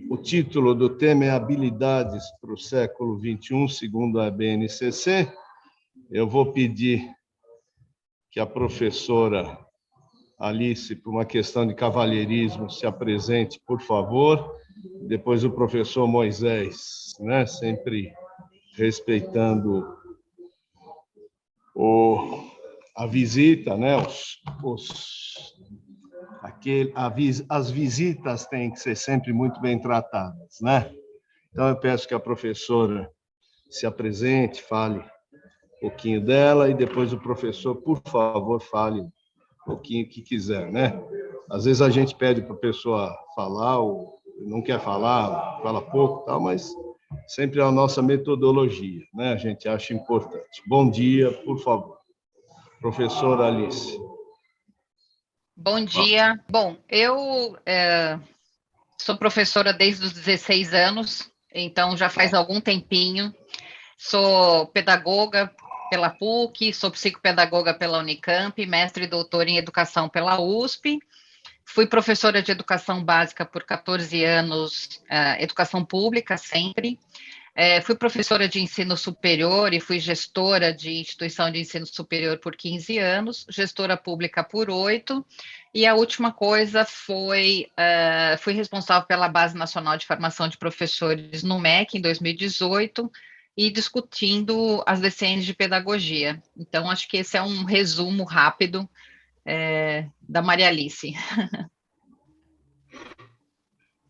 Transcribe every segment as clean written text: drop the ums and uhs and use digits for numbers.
O título do tema é Habilidades para o século XXI, segundo a BNCC. Eu vou pedir que a professora Alice, por uma questão de cavalheirismo, se apresente, por favor. Depois o professor Moisés, né? Sempre respeitando a visita, né? As visitas têm que ser sempre muito bem tratadas, né? Então, eu peço que a professora se apresente, fale um pouquinho dela, e depois o professor, por favor, fale um pouquinho o que quiser, né? Às vezes a gente pede para a pessoa falar, ou não quer falar, fala pouco, tal, mas sempre é a nossa metodologia, né? A gente acha importante. Bom dia, por favor. Professora Alice. Bom dia. Bom, eu sou professora desde os 16 anos, então já faz algum tempinho. Sou pedagoga pela PUC, sou psicopedagoga pela Unicamp, mestre e doutora em educação pela USP. Fui professora de educação básica por 14 anos, educação pública sempre. Fui professora de ensino superior e fui gestora de instituição de ensino superior por 15 anos, gestora pública por 8, e a última coisa fui responsável pela Base Nacional de Formação de Professores no MEC em 2018, e discutindo as DCNs de pedagogia. Então, acho que esse é um resumo rápido da Maria Alice.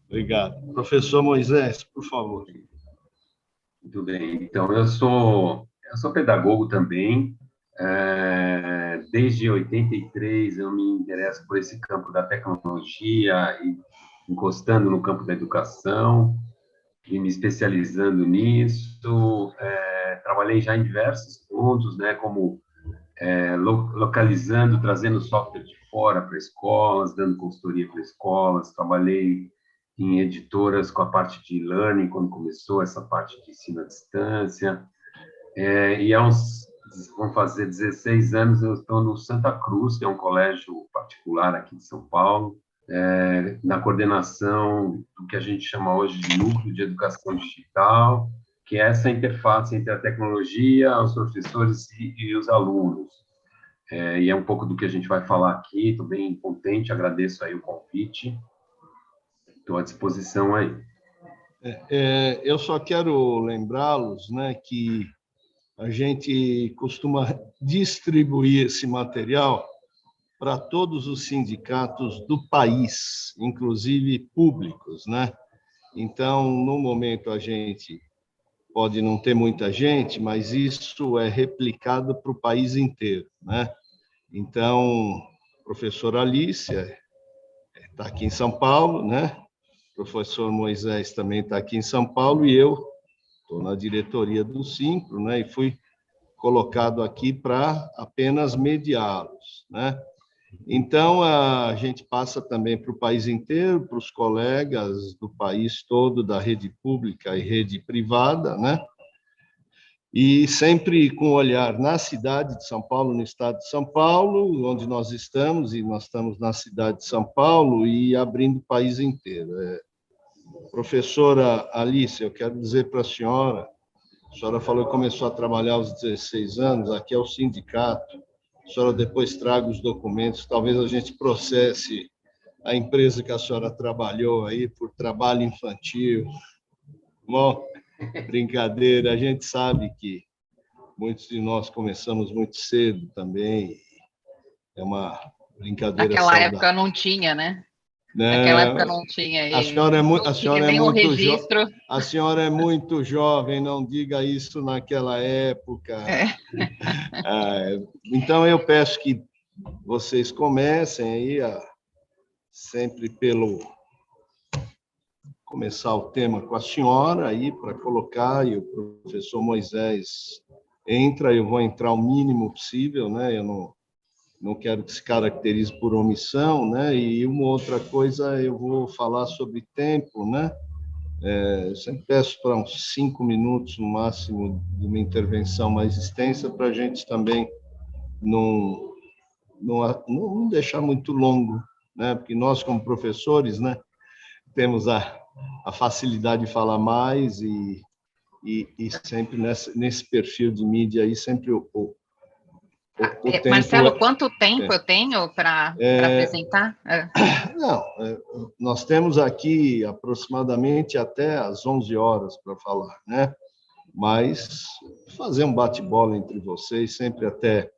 Obrigado. Professor Moisés, por favor. Muito bem. Então, eu sou pedagogo também. Desde 83, eu me interesso por esse campo da tecnologia e encostando no campo da educação e me especializando nisso. Trabalhei já em diversos pontos, né, como localizando, trazendo software de fora para escolas, dando consultoria para escolas. Trabalhei em editoras com a parte de e-learning, quando começou essa parte de ensino à distância. E vão fazer 16 anos, eu estou no Santa Cruz, que é um colégio particular aqui de São Paulo, na coordenação do que a gente chama hoje de Núcleo de Educação Digital, que é essa interface entre a tecnologia, os professores e os alunos. E é um pouco do que a gente vai falar aqui. Estou bem contente, agradeço aí o convite. Estou à disposição aí. Eu só quero lembrá-los, né, que a gente costuma distribuir esse material para todos os sindicatos do país, inclusive públicos, né? Então, no momento, a gente pode não ter muita gente, mas isso é replicado para o país inteiro, né? Então, a professora Alicia está aqui em São Paulo, né? O professor Moisés também está aqui em São Paulo, e eu estou na diretoria do Simpro, né? E fui colocado aqui para apenas mediá-los, né? Então, a gente passa também para o país inteiro, para os colegas do país todo, da rede pública e rede privada, né? E sempre com olhar na cidade de São Paulo, no estado de São Paulo, onde nós estamos, e nós estamos na cidade de São Paulo, e abrindo o país inteiro. Professora Alice, eu quero dizer para a senhora falou que começou a trabalhar aos 16 anos, aqui é o sindicato, a senhora depois traga os documentos, talvez a gente processe a empresa que a senhora trabalhou aí por trabalho infantil. Bom, brincadeira, a gente sabe que muitos de nós começamos muito cedo também, é uma brincadeira Naquela saudável. época não tinha, né? Naquela época não tinha. A senhora é muito registro. A senhora é muito jovem, não diga isso naquela época. Então, eu peço que vocês comecem aí, sempre começar o tema com a senhora aí, para colocar, e o professor Moisés entra, eu vou entrar o mínimo possível, né? Eu não quero que se caracterize por omissão, né? E uma outra coisa, eu vou falar sobre tempo, né? Eu sempre peço para uns 5 minutos, no máximo, de uma intervenção mais extensa, para a gente também não deixar muito longo, né? Porque nós, como professores, né, temos a facilidade de falar mais e sempre nesse perfil de mídia aí, sempre o tempo... Marcelo, quanto tempo eu tenho para apresentar? Não, nós temos aqui aproximadamente até às 11 horas para falar, né? Mas fazer um bate-bola entre vocês, sempre até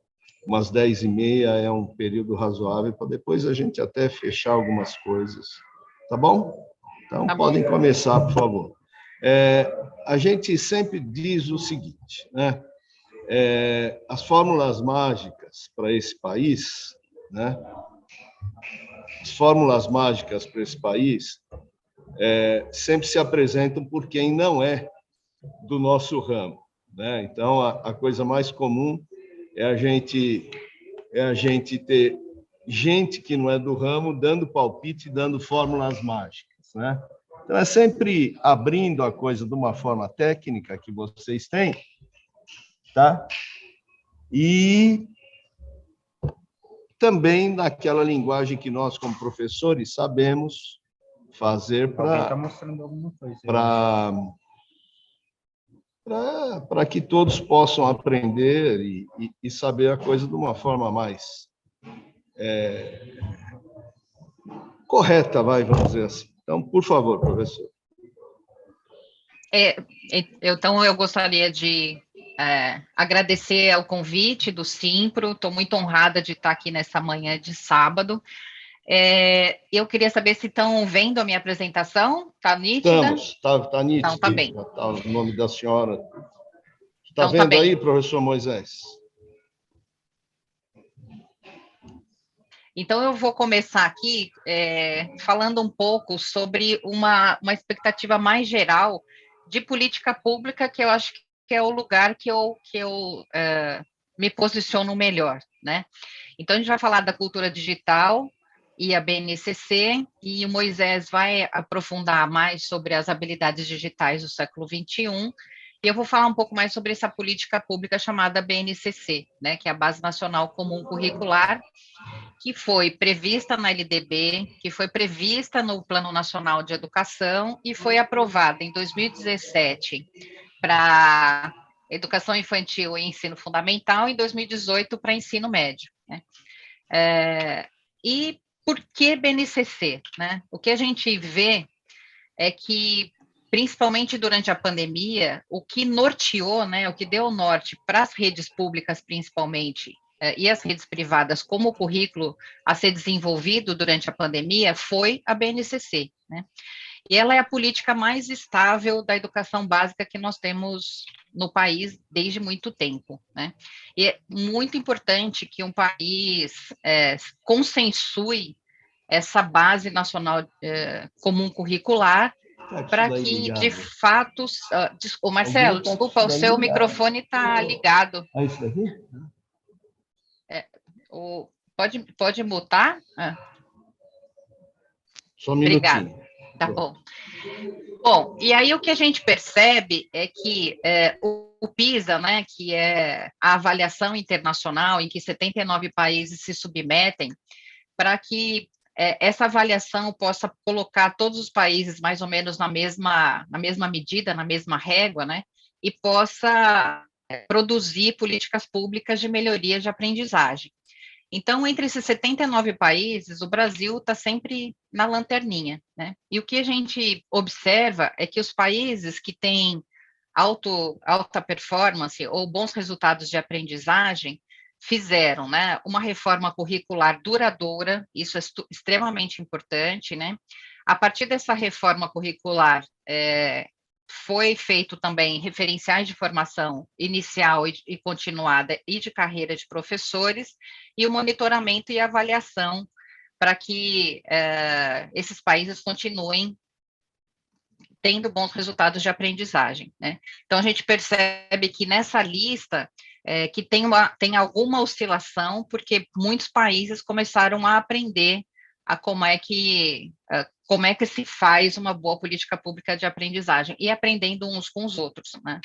umas 10h30 é um período razoável para depois a gente até fechar algumas coisas, tá bom? Então, Tá podem bom. começar, por favor. A gente sempre diz o seguinte, né? As fórmulas mágicas para esse país, né? As fórmulas mágicas para esse país sempre se apresentam por quem não é do nosso ramo, né? Então, a coisa mais comum é a gente ter gente que não é do ramo dando palpite, dando fórmulas mágicas, né? Então, é sempre abrindo a coisa de uma forma técnica que vocês têm, tá? E também naquela linguagem que nós, como professores, sabemos fazer para que todos possam aprender e saber a coisa de uma forma mais correta, vamos dizer assim. Então, por favor, professor. Então, eu gostaria de agradecer ao convite do Simpro, estou muito honrada de estar aqui nessa manhã de sábado. Eu queria saber se estão vendo a minha apresentação, está nítida? Estamos, está nítido. Então, tá bem. Tá o nome da senhora. Está Então, vendo tá bem. aí, professor Moisés? Então, eu vou começar aqui falando um pouco sobre uma expectativa mais geral de política pública, que eu acho que é o lugar que eu me posiciono melhor, né? Então, a gente vai falar da cultura digital e a BNCC, e o Moisés vai aprofundar mais sobre as habilidades digitais do século XXI, e eu vou falar um pouco mais sobre essa política pública chamada BNCC, né, que é a Base Nacional Comum Curricular, que foi prevista na LDB, que foi prevista no Plano Nacional de Educação e foi aprovada em 2017 para educação infantil e ensino fundamental, e em 2018 para ensino médio, né? E por que BNCC, né? O que a gente vê é que, principalmente durante a pandemia, o que norteou, né, o que deu norte para as redes públicas, principalmente, e as redes privadas, como o currículo a ser desenvolvido durante a pandemia, foi a BNCC, né? E ela é a política mais estável da educação básica que nós temos no país desde muito tempo, né? E é muito importante que um país consensue essa base nacional comum curricular para que, de fato... Marcelo, desculpa, o seu microfone está ligado. É isso daqui? Pode mutar? Só um minutinho. Obrigada. Tá bom. Bom, e aí o que a gente percebe é que o PISA, né, que é a avaliação internacional em que 79 países se submetem, para que essa avaliação possa colocar todos os países mais ou menos na mesma medida, na mesma régua, né, e possa produzir políticas públicas de melhoria de aprendizagem. Então, entre esses 79 países, o Brasil está sempre na lanterninha, né? E o que a gente observa é que os países que têm alta performance ou bons resultados de aprendizagem fizeram, né, uma reforma curricular duradoura, isso é extremamente importante, né? A partir dessa reforma curricular, foi feito também referenciais de formação inicial e continuada e de carreira de professores, e o monitoramento e avaliação para que esses países continuem tendo bons resultados de aprendizagem, né? Então, a gente percebe que nessa lista que tem alguma oscilação, porque muitos países começaram a aprender como é que se faz uma boa política pública de aprendizagem, e aprendendo uns com os outros, né?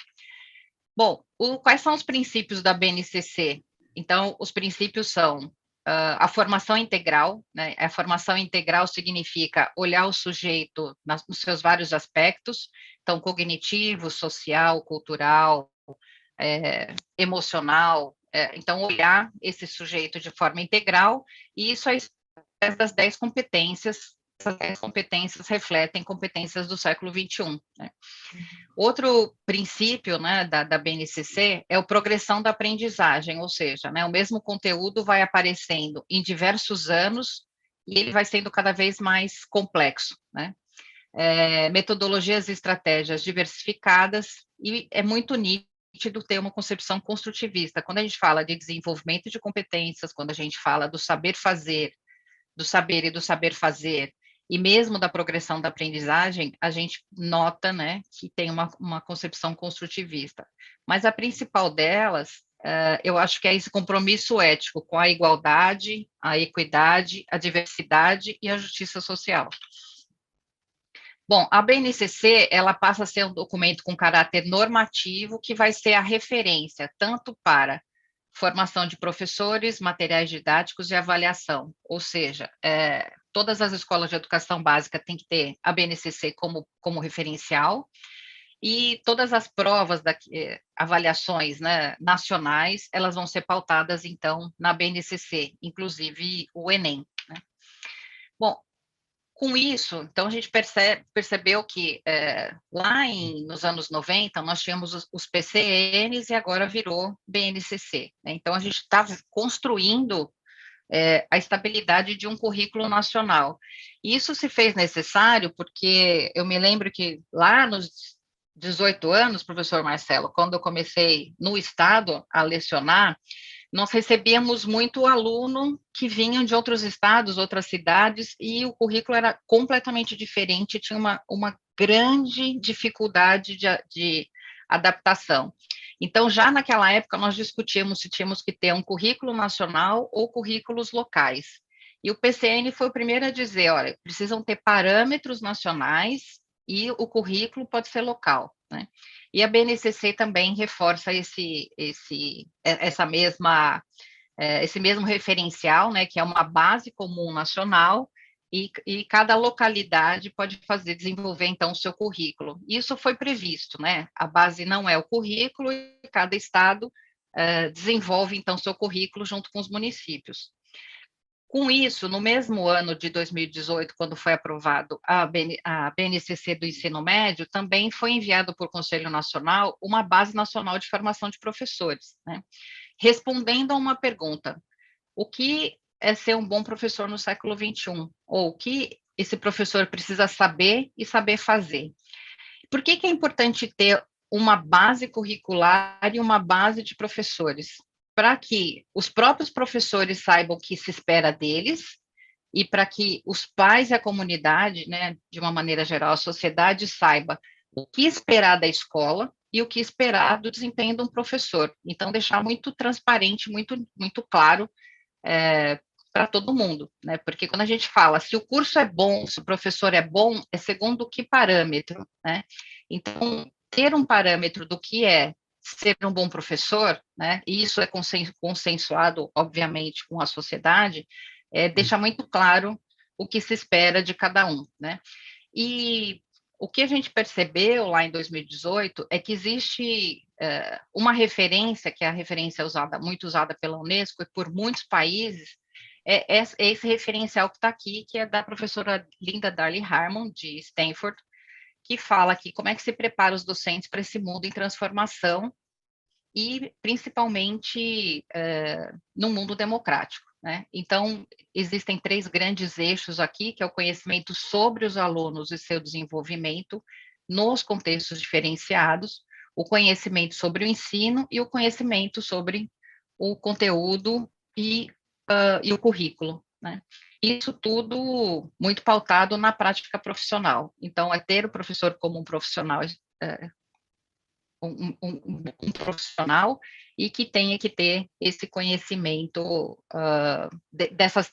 Bom, quais são os princípios da BNCC? Então, os princípios são a formação integral, né? A formação integral significa olhar o sujeito nos seus vários aspectos, então, cognitivo, social, cultural, emocional, então, olhar esse sujeito de forma integral, e isso é das 10 competências, essas 10 competências refletem competências do século XXI, né? Outro princípio, né, da BNCC é a progressão da aprendizagem, ou seja, né, o mesmo conteúdo vai aparecendo em diversos anos e ele vai sendo cada vez mais complexo, né? Metodologias e estratégias diversificadas, e é muito nítido ter uma concepção construtivista. Quando a gente fala de desenvolvimento de competências, quando a gente fala do saber fazer, do saber e do saber fazer, e mesmo da progressão da aprendizagem, a gente nota, né, que tem uma concepção construtivista. Mas a principal delas, eu acho que é esse compromisso ético com a igualdade, a equidade, a diversidade e a justiça social. Bom, a BNCC, ela passa a ser um documento com caráter normativo, que vai ser a referência tanto para formação de professores, materiais didáticos e avaliação, ou seja, todas as escolas de educação básica têm que ter a BNCC como referencial, e todas as provas, avaliações, né, nacionais, elas vão ser pautadas, então, na BNCC, inclusive o Enem, né? Bom, com isso, então, a gente percebeu que lá nos anos 90, nós tínhamos os PCNs e agora virou BNCC, né? Então, a gente está construindo a estabilidade de um currículo nacional. E isso se fez necessário porque eu me lembro que lá nos 18 anos, professor Marcelo, quando eu comecei no Estado a lecionar, nós recebíamos muito aluno que vinham de outros estados, outras cidades, e o currículo era completamente diferente, tinha uma grande dificuldade de adaptação. Então, já naquela época, nós discutíamos se tínhamos que ter um currículo nacional ou currículos locais. E o PCN foi o primeiro a dizer, olha, precisam ter parâmetros nacionais e o currículo pode ser local, né? E a BNCC também reforça esse mesmo referencial, né, que é uma base comum nacional, e cada localidade pode desenvolver, então, o seu currículo. Isso foi previsto, né? A base não é o currículo, e cada estado desenvolve, então, seu currículo junto com os municípios. Com isso, no mesmo ano de 2018, quando foi aprovado a BNCC do ensino médio, também foi enviado por Conselho Nacional uma base nacional de formação de professores, né? Respondendo a uma pergunta: o que é ser um bom professor no século XXI? Ou o que esse professor precisa saber e saber fazer? Por que é importante ter uma base curricular e uma base de professores? Para que os próprios professores saibam o que se espera deles, e para que os pais e a comunidade, né, de uma maneira geral, a sociedade saiba o que esperar da escola e o que esperar do desempenho de um professor. Então, deixar muito transparente, muito, muito claro para todo mundo, né? Porque quando a gente fala se o curso é bom, se o professor é bom, é segundo que parâmetro, né? Então, ter um parâmetro do que é ser um bom professor, né? E isso é consensuado, obviamente, com a sociedade, deixa muito claro o que se espera de cada um, né? E o que a gente percebeu lá em 2018 é que existe uma referência, que é a referência muito usada pela Unesco e por muitos países, é esse referencial que está aqui, que é da professora Linda Darling Harmon, de Stanford, que fala aqui como é que se prepara os docentes para esse mundo em transformação, e principalmente no mundo democrático, né? Então, existem 3 grandes eixos aqui, que é o conhecimento sobre os alunos e seu desenvolvimento nos contextos diferenciados, o conhecimento sobre o ensino e o conhecimento sobre o conteúdo e o currículo, né? Isso tudo muito pautado na prática profissional. Então, é ter o professor como um profissional um profissional, e que tenha que ter esse conhecimento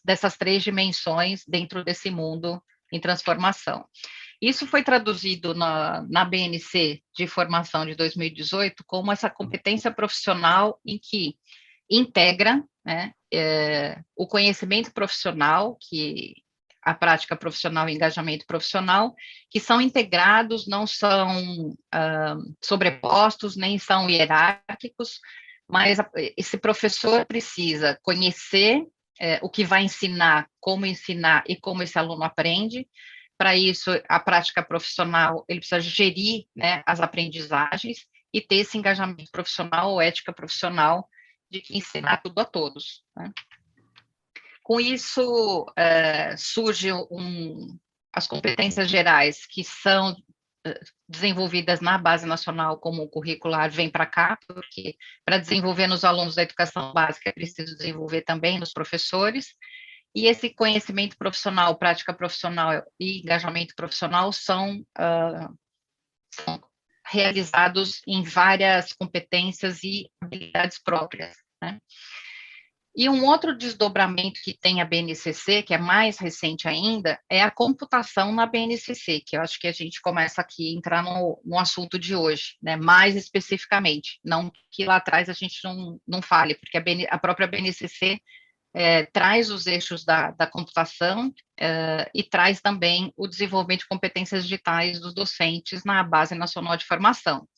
dessas 3 dimensões dentro desse mundo em transformação. Isso foi traduzido na BNC de formação de 2018 como essa competência profissional em que integra, né, o conhecimento profissional, que a prática profissional e engajamento profissional, que são integrados, não são sobrepostos, nem são hierárquicos, mas esse professor precisa conhecer o que vai ensinar e como esse aluno aprende. Para isso, a prática profissional, ele precisa gerir, né, as aprendizagens e ter esse engajamento profissional ou ética profissional de que ensinar tudo a todos, né? Com isso, surge as competências gerais, que são desenvolvidas na base nacional como curricular, vem para cá, porque para desenvolver nos alunos da educação básica é preciso desenvolver também nos professores, e esse conhecimento profissional, prática profissional e engajamento profissional são realizados em várias competências e habilidades próprias, né? E um outro desdobramento que tem a BNCC, que é mais recente ainda, é a computação na BNCC, que eu acho que a gente começa aqui a entrar no assunto de hoje, né, mais especificamente, não que lá atrás a gente não fale, porque a própria BNCC traz os eixos da computação e traz também o desenvolvimento de competências digitais dos docentes na Base Nacional de Formação.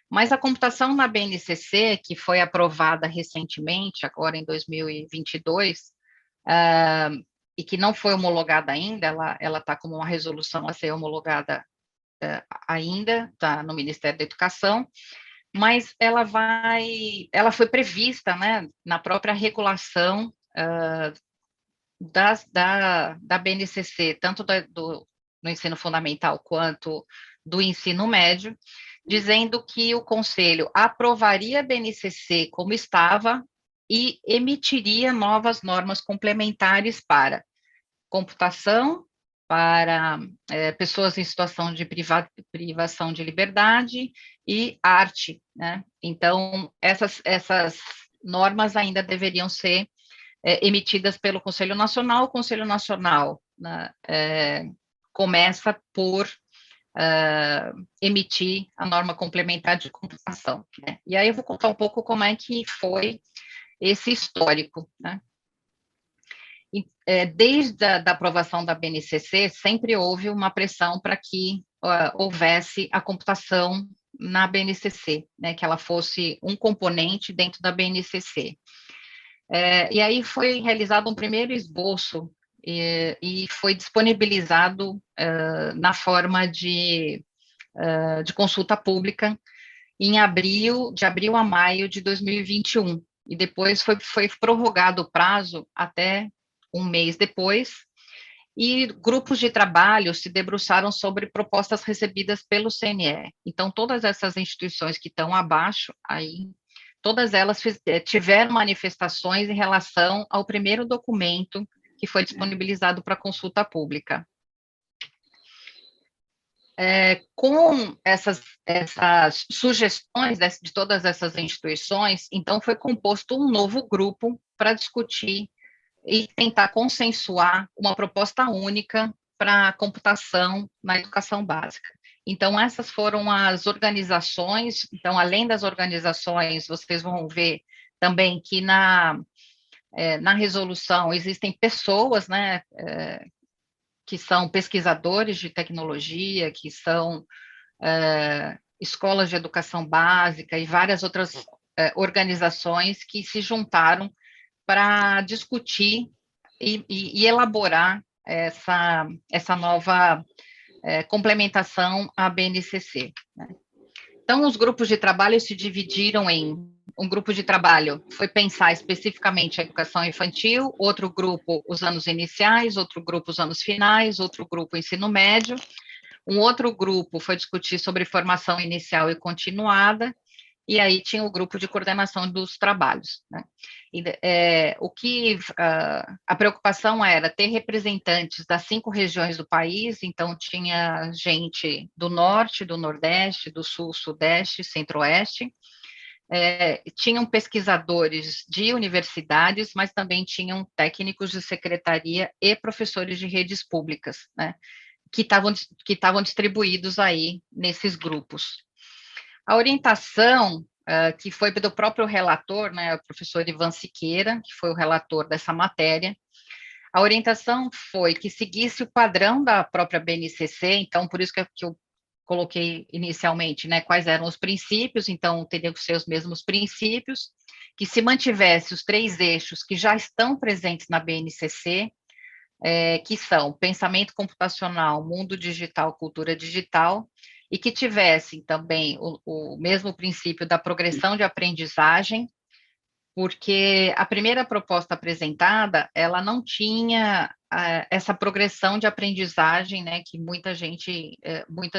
Mas a computação na BNCC, que foi aprovada recentemente, agora em 2022, e que não foi homologada ainda, ela está como uma resolução a ser homologada ainda, está no Ministério da Educação, mas ela foi prevista, né, na própria regulação da BNCC, tanto do ensino fundamental quanto do ensino médio, dizendo que o Conselho aprovaria a BNCC como estava e emitiria novas normas complementares para computação, para pessoas em situação de privação de liberdade e arte, né? Então, essas normas ainda deveriam ser emitidas pelo Conselho Nacional. O Conselho Nacional, né, começa por emitir a norma complementar de computação, né? E aí eu vou contar um pouco como é que foi esse histórico, né? Desde a aprovação da BNCC, sempre houve uma pressão para que houvesse a computação na BNCC, né, que ela fosse um componente dentro da BNCC. E aí foi realizado um primeiro esboço e foi disponibilizado na forma de consulta pública de abril a maio de 2021, e depois foi prorrogado o prazo até um mês depois, e grupos de trabalho se debruçaram sobre propostas recebidas pelo CNE. Então, todas essas instituições que estão abaixo, aí, todas elas tiveram manifestações em relação ao primeiro documento que foi disponibilizado para consulta pública. Com essas sugestões de todas essas instituições, então foi composto um novo grupo para discutir e tentar consensuar uma proposta única para a computação na educação básica. Então, essas foram as organizações. Então, além das organizações, vocês vão ver também que na resolução existem pessoas, né, que são pesquisadores de tecnologia, que são escolas de educação básica e várias outras organizações que se juntaram para discutir e elaborar essa nova complementação à BNCC, né? Então, os grupos de trabalho se dividiram em um grupo de trabalho foi pensar especificamente a educação infantil, outro grupo os anos iniciais, outro grupo os anos finais, outro grupo o ensino médio, um outro grupo foi discutir sobre formação inicial e continuada, e aí tinha o grupo de coordenação dos trabalhos, né? A preocupação era ter representantes das 5 regiões do país, então tinha gente do norte, do nordeste, do sul, sudeste, centro-oeste, tinham pesquisadores de universidades, mas também tinham técnicos de secretaria e professores de redes públicas, né, que estavam distribuídos aí nesses grupos. A orientação que foi do próprio relator, né, o professor Ivan Siqueira, que foi o relator dessa matéria. A orientação foi que seguisse o padrão da própria BNCC, então, por isso que eu coloquei inicialmente, né, quais eram os princípios, então, teriam que ser os mesmos princípios, que se mantivesse os 3 eixos que já estão presentes na BNCC, que são pensamento computacional, mundo digital, cultura digital, e que tivessem também o mesmo princípio da progressão de aprendizagem, porque a primeira proposta apresentada, ela não tinha essa progressão de aprendizagem, né, que muitas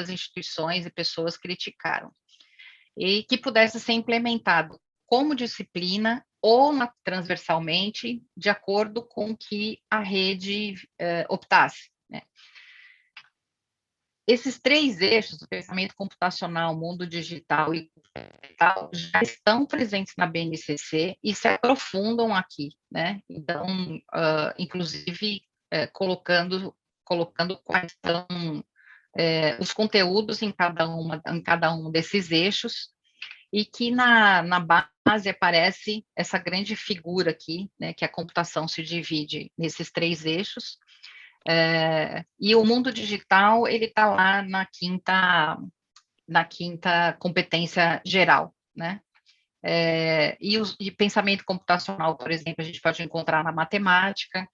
instituições e pessoas criticaram, e que pudesse ser implementado como disciplina ou transversalmente, de acordo com o que a rede optasse, né. Esses 3 eixos, o pensamento computacional, mundo digital e digital, já estão presentes na BNCC e se aprofundam aqui, né? Então, inclusive, colocando quais são os conteúdos em cada um desses eixos, e que na base aparece essa grande figura aqui, né, que a computação se divide nesses 3 eixos, e o mundo digital, ele está lá na quinta competência geral, né? E pensamento computacional, por exemplo, a gente pode encontrar na matemática,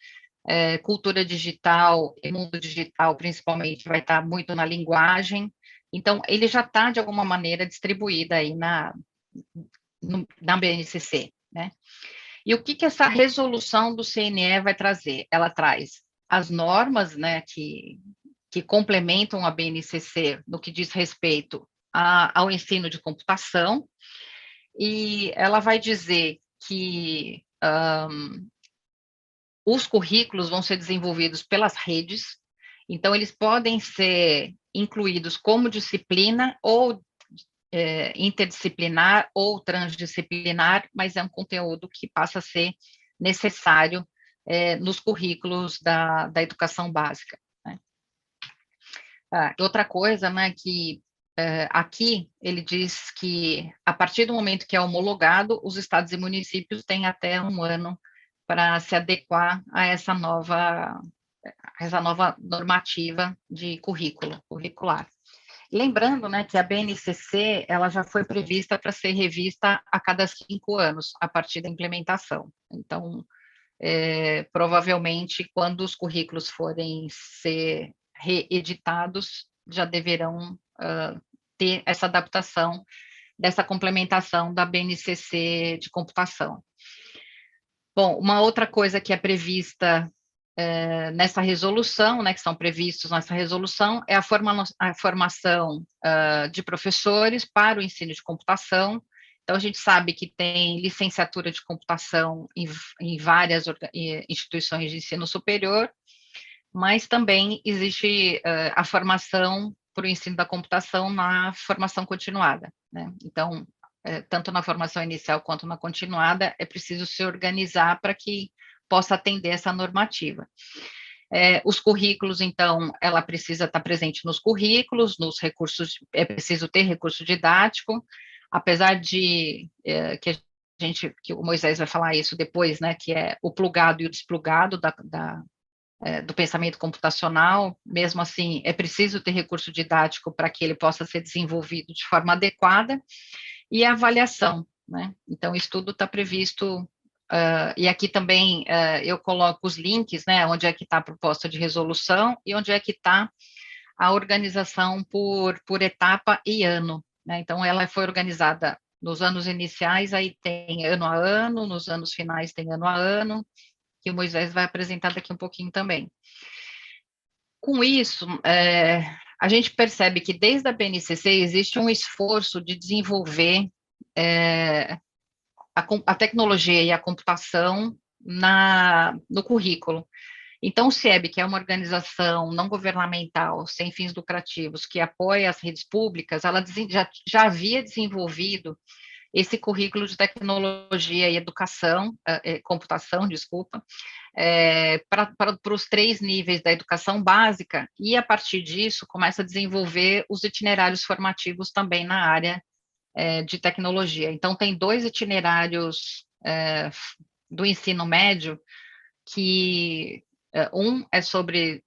cultura digital e mundo digital, principalmente, vai estar muito na linguagem. Então, ele já está, de alguma maneira, distribuído aí na BNCC, né? E o que essa resolução do CNE vai trazer? Ela traz as normas, né, que complementam a BNCC no que diz respeito ao ensino de computação, e ela vai dizer que os currículos vão ser desenvolvidos pelas redes, então eles podem ser incluídos como disciplina ou interdisciplinar ou transdisciplinar, mas é um conteúdo que passa a ser necessário nos currículos da educação básica, né? Outra coisa, né, que aqui ele diz que, a partir do momento que é homologado, os estados e municípios têm até 1 ano para se adequar a essa nova normativa de curricular. Lembrando, né, que a BNCC, ela já foi prevista para ser revista a cada 5 anos, a partir da implementação. Então, provavelmente, quando os currículos forem ser reeditados, já deverão ter essa adaptação dessa complementação da BNCC de computação. Bom, uma outra coisa que é prevista nessa resolução, né, que são previstos nessa resolução, é a formação de professores para o ensino de computação. Então, a gente sabe que tem licenciatura de computação em várias instituições de ensino superior, mas também existe a formação para o ensino da computação na formação continuada, né? Então, tanto na formação inicial quanto na continuada, é preciso se organizar para que possa atender essa normativa. Os currículos, então, ela precisa estar presente nos currículos, nos recursos, é preciso ter recurso didático, apesar de que o Moisés vai falar isso depois, né, que é o plugado e o desplugado do pensamento computacional, mesmo assim, é preciso ter recurso didático para que ele possa ser desenvolvido de forma adequada, e a avaliação, né? Então, isso tudo está previsto, e aqui também eu coloco os links, né, onde é que está a proposta de resolução e onde é que está a organização por etapa e ano, né? Então, ela foi organizada nos anos iniciais, aí tem ano a ano, nos anos finais tem ano a ano, que o Moisés vai apresentar daqui um pouquinho também. Com isso, a gente percebe que desde a BNCC existe um esforço de desenvolver a tecnologia e a computação no currículo. Então, o CIEB, que é uma organização não governamental, sem fins lucrativos, que apoia as redes públicas, ela já havia desenvolvido esse currículo de tecnologia e educação, computação, desculpa, para os 3 níveis da educação básica, e a partir disso começa a desenvolver os itinerários formativos também na área de tecnologia. Então, tem 2 itinerários do ensino médio que um é sobre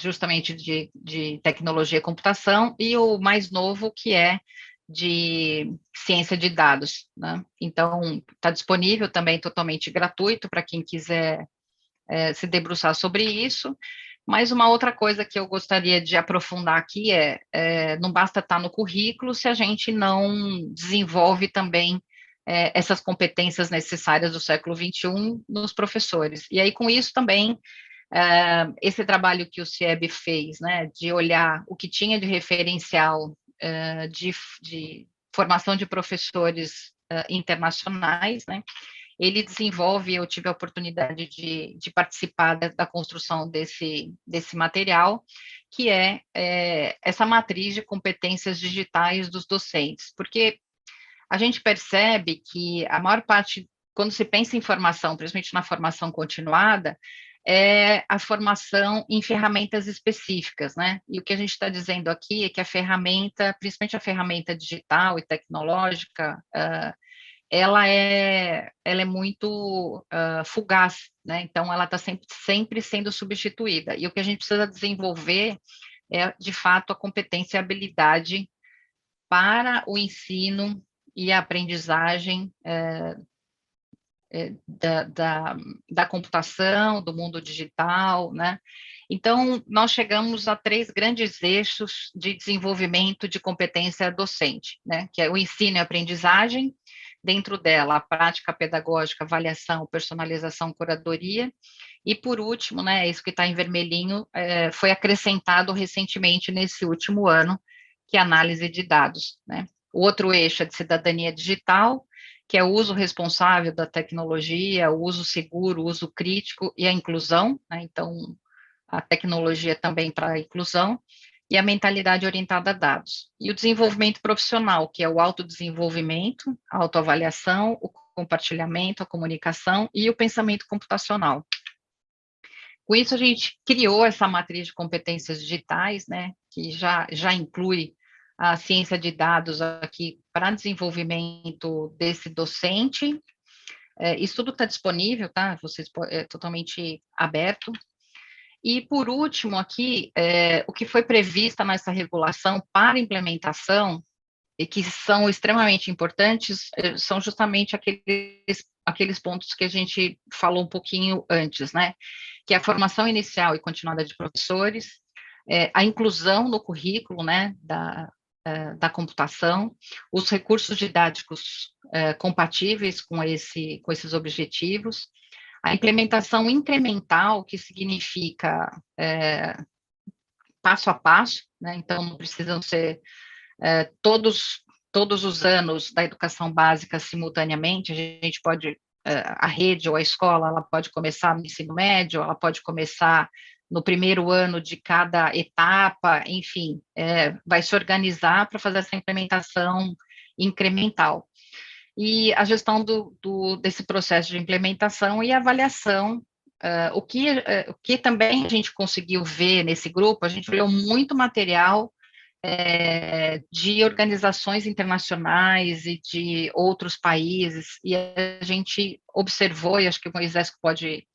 justamente de tecnologia e computação, e o mais novo que é de ciência de dados, né? Então, está disponível também totalmente gratuito para quem quiser se debruçar sobre isso. Mas uma outra coisa que eu gostaria de aprofundar aqui não basta estar no currículo se a gente não desenvolve também essas competências necessárias do século XXI nos professores. E aí, com isso também, esse trabalho que o CIEB fez, né, de olhar o que tinha de referencial de formação de professores internacionais, né, ele desenvolve, eu tive a oportunidade de participar da construção desse material, que é essa matriz de competências digitais dos docentes, porque a gente percebe que a maior parte, quando se pensa em formação, principalmente na formação continuada, é a formação em ferramentas específicas, né? E o que a gente está dizendo aqui é que a ferramenta, principalmente a ferramenta digital e tecnológica, ela é muito fugaz, né? Então, ela está sempre sendo substituída. E o que a gente precisa desenvolver é, de fato, a competência e a habilidade para o ensino e a aprendizagem da computação, do mundo digital, né? Então, nós chegamos a 3 grandes eixos de desenvolvimento de competência docente, né? Que é o ensino e aprendizagem, dentro dela, a prática pedagógica, avaliação, personalização, curadoria, e por último, né, isso que está em vermelhinho, foi acrescentado recentemente nesse último ano, que é a análise de dados, né? O outro eixo é de cidadania digital, que é o uso responsável da tecnologia, o uso seguro, o uso crítico e a inclusão, né? Então, a tecnologia também para a inclusão, e a mentalidade orientada a dados. E o desenvolvimento profissional, que é o autodesenvolvimento, a autoavaliação, o compartilhamento, a comunicação e o pensamento computacional. Com isso, a gente criou essa matriz de competências digitais, né, que já inclui a ciência de dados aqui para desenvolvimento desse docente. Isso tudo está disponível, tá? É totalmente aberto. E, por último, aqui, o que foi previsto nessa regulação para implementação, e que são extremamente importantes, são justamente aqueles pontos que a gente falou um pouquinho antes, né? Que é a formação inicial e continuada de professores, a inclusão no currículo, né, da computação, os recursos didáticos compatíveis com esses objetivos, a implementação incremental, que significa passo a passo, né? Então, não precisam ser todos os anos da educação básica simultaneamente, a gente pode, a rede ou a escola, ela pode começar no ensino médio, ela pode começar no primeiro ano de cada etapa, enfim, vai se organizar para fazer essa implementação incremental. E a gestão desse processo de implementação e avaliação, o que também a gente conseguiu ver nesse grupo, a gente olhou muito material de organizações internacionais e de outros países, e a gente observou, e acho que o Moisés pode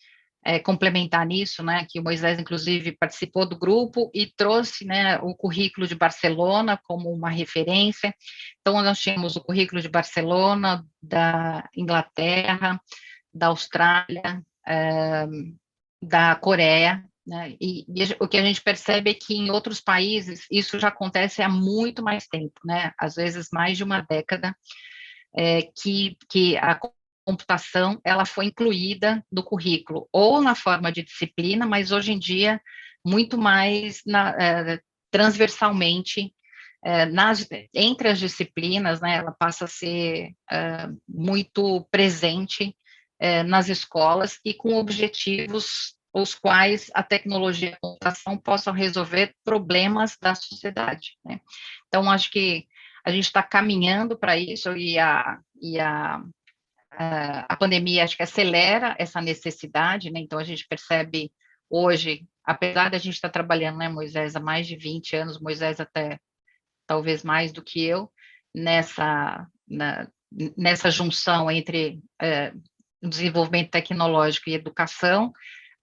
complementar nisso, né, que o Moisés, inclusive, participou do grupo e trouxe, né, o currículo de Barcelona como uma referência. Então, nós tínhamos o currículo de Barcelona, da Inglaterra, da Austrália, da Coreia, né, e o que a gente percebe é que em outros países isso já acontece há muito mais tempo, né, às vezes mais de uma década, que a computação ela foi incluída no currículo, ou na forma de disciplina, mas hoje em dia muito mais transversalmente, entre as disciplinas, né, ela passa a ser muito presente nas escolas e com objetivos os quais a tecnologia e a computação possam resolver problemas da sociedade, né? Então, acho que a gente está caminhando para isso e a pandemia, acho que acelera essa necessidade, né? Então, a gente percebe hoje, apesar da gente estar trabalhando, né, Moisés, há mais de 20 anos, Moisés até talvez mais do que eu, nessa junção entre desenvolvimento tecnológico e educação,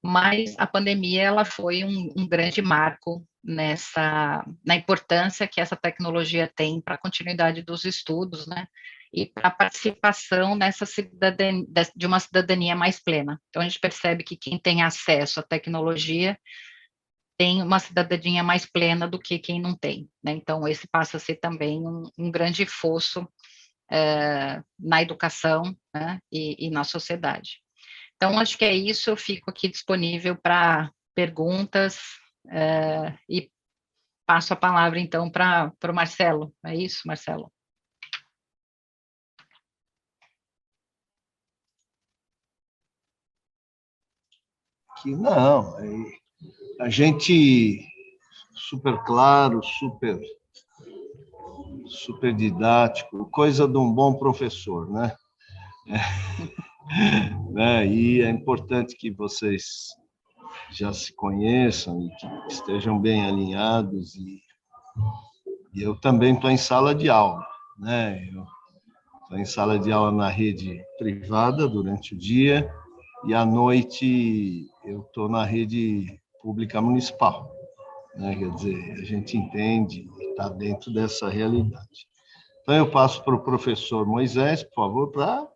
mas a pandemia ela foi um grande marco na importância que essa tecnologia tem para a continuidade dos estudos, né, e para a participação de uma cidadania mais plena. Então, a gente percebe que quem tem acesso à tecnologia tem uma cidadania mais plena do que quem não tem, né? Então, esse passa a ser também um grande fosso na educação, né, e na sociedade. Então, acho que é isso, eu fico aqui disponível para perguntas e passo a palavra, então, para o Marcelo. É isso, Marcelo? Que não, a gente super claro, super didático, coisa de um bom professor, né? E é importante que vocês já se conheçam e que estejam bem alinhados. E eu também estou em sala de aula, né? Eu estou em sala de aula na rede privada durante o dia e à noite eu estou na rede pública municipal, né? Quer dizer, a gente entende e está dentro dessa realidade. Então, eu passo para o professor Moisés, por favor, para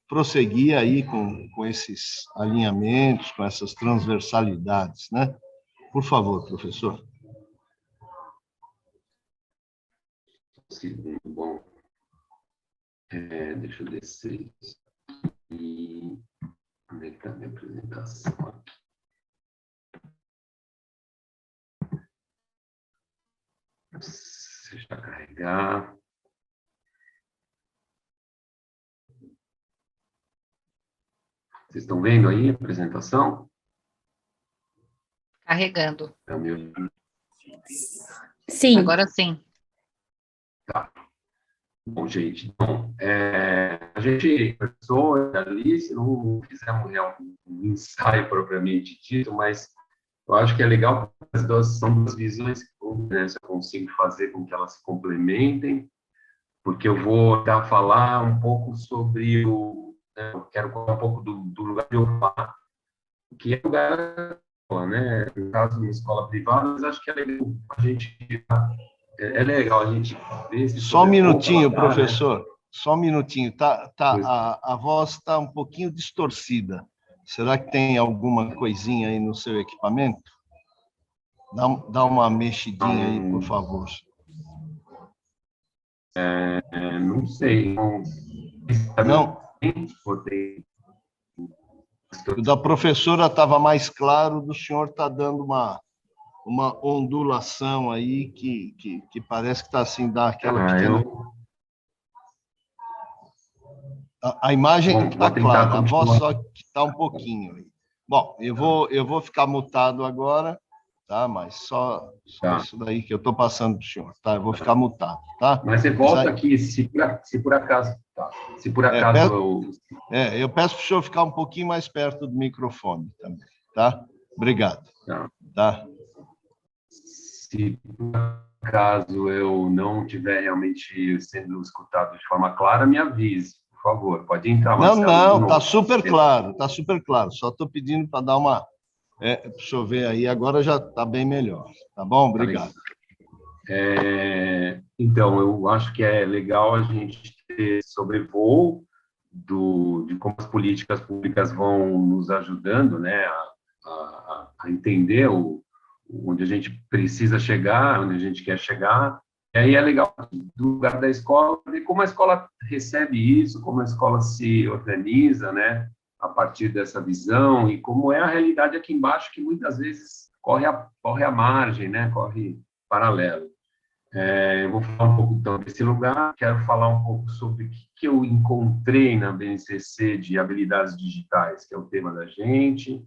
prosseguir aí com esses alinhamentos, com essas transversalidades, né? Por favor, professor. Sim, bom. Deixa eu descer e onde está a minha apresentação aqui? Deixa eu carregar. Vocês estão vendo aí a apresentação? Carregando. É o meu... Sim. Agora sim. Tá. Bom, gente, então, a gente conversou ali, não fizemos um ensaio propriamente dito, mas eu acho que é legal, porque são duas visões, né, se eu consigo fazer com que elas se complementem, porque eu vou falar um pouco sobre eu quero falar um pouco do lugar de eu falar, que é o lugar, né, no caso, de uma escola privada, mas acho que é legal a gente... É legal a gente ver... Só um minutinho, professor. Né? Só um minutinho. A voz está um pouquinho distorcida. Será que tem alguma coisinha aí no seu equipamento? Dá uma mexidinha aí, por favor. Não sei. Não. O da professora estava mais claro, o do senhor está dando uma ondulação aí que parece que está assim, dá aquela pequena... A imagem está clara, a voz só que está um pouquinho. Bom, eu vou ficar mutado agora, tá? Mas só isso daí que eu estou passando para o senhor, tá? Eu vou ficar mutado, tá? Mas você volta aqui, se por acaso... Tá. Se por acaso... eu peço para o senhor ficar um pouquinho mais perto do microfone também, tá? Obrigado. Tá? Se por acaso eu não estiver realmente sendo escutado de forma clara, me avise, por favor. Pode entrar, Marcelo. Não, está super claro, está super claro. Só estou pedindo para dar uma... deixa eu ver aí, agora já está bem melhor. Tá bom? Obrigado. Então, eu acho que é legal a gente ter sobrevoo de como as políticas públicas vão nos ajudando, né, a entender onde a gente precisa chegar, onde a gente quer chegar. E aí é legal, do lugar da escola, ver como a escola recebe isso, como a escola se organiza, né, a partir dessa visão, e como é a realidade aqui embaixo, que muitas vezes corre à margem, né, corre paralelo. Eu vou falar um pouco, então, desse lugar, quero falar um pouco sobre o que eu encontrei na BNCC de habilidades digitais, que é o tema da gente,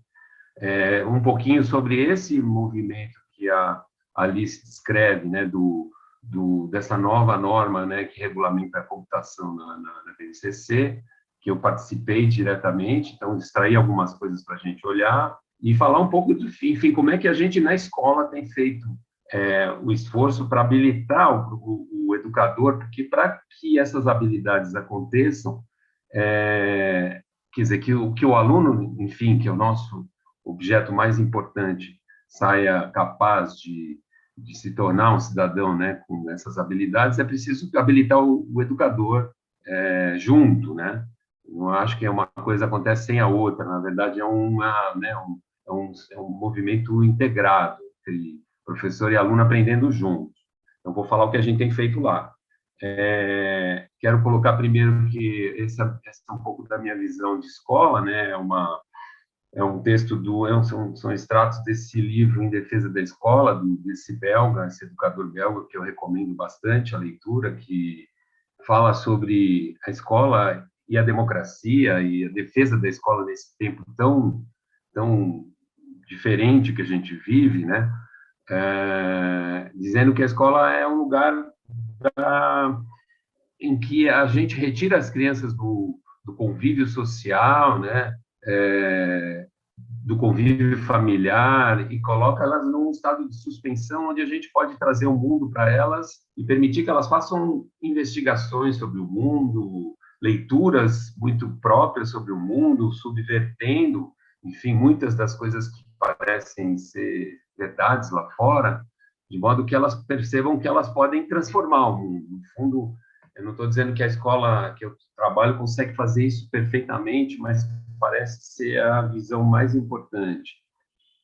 um pouquinho sobre esse movimento que a Alice descreve, né, dessa nova norma, né, que regulamenta a computação na BNCC, que eu participei diretamente, então extraí algumas coisas para a gente olhar e falar um pouco, enfim, como é que a gente na escola tem feito o esforço para habilitar o educador, porque para que essas habilidades aconteçam, quer dizer, que o aluno, enfim, que é o nosso objeto mais importante, saia capaz de se tornar um cidadão, né, com essas habilidades, é preciso habilitar o educador junto, né? Não acho que uma coisa acontece sem a outra, na verdade é um movimento integrado entre professor e aluno aprendendo juntos. Então, vou falar o que a gente tem feito lá. Quero colocar primeiro que essa é um pouco da minha visão de escola, né? É um texto são extratos desse livro Em Defesa da Escola, desse belga, esse educador belga, que eu recomendo bastante a leitura, que fala sobre a escola e a democracia e a defesa da escola nesse tempo tão diferente que a gente vive, né? Dizendo que a escola é um lugar em que a gente retira as crianças do convívio social, né? Do convívio familiar e coloca elas num estado de suspensão onde a gente pode trazer o mundo para elas e permitir que elas façam investigações sobre o mundo, leituras muito próprias sobre o mundo, subvertendo, enfim, muitas das coisas que parecem ser verdades lá fora, de modo que elas percebam que elas podem transformar o mundo. No fundo, eu não estou dizendo que a escola que eu trabalho consegue fazer isso perfeitamente, mas parece ser a visão mais importante.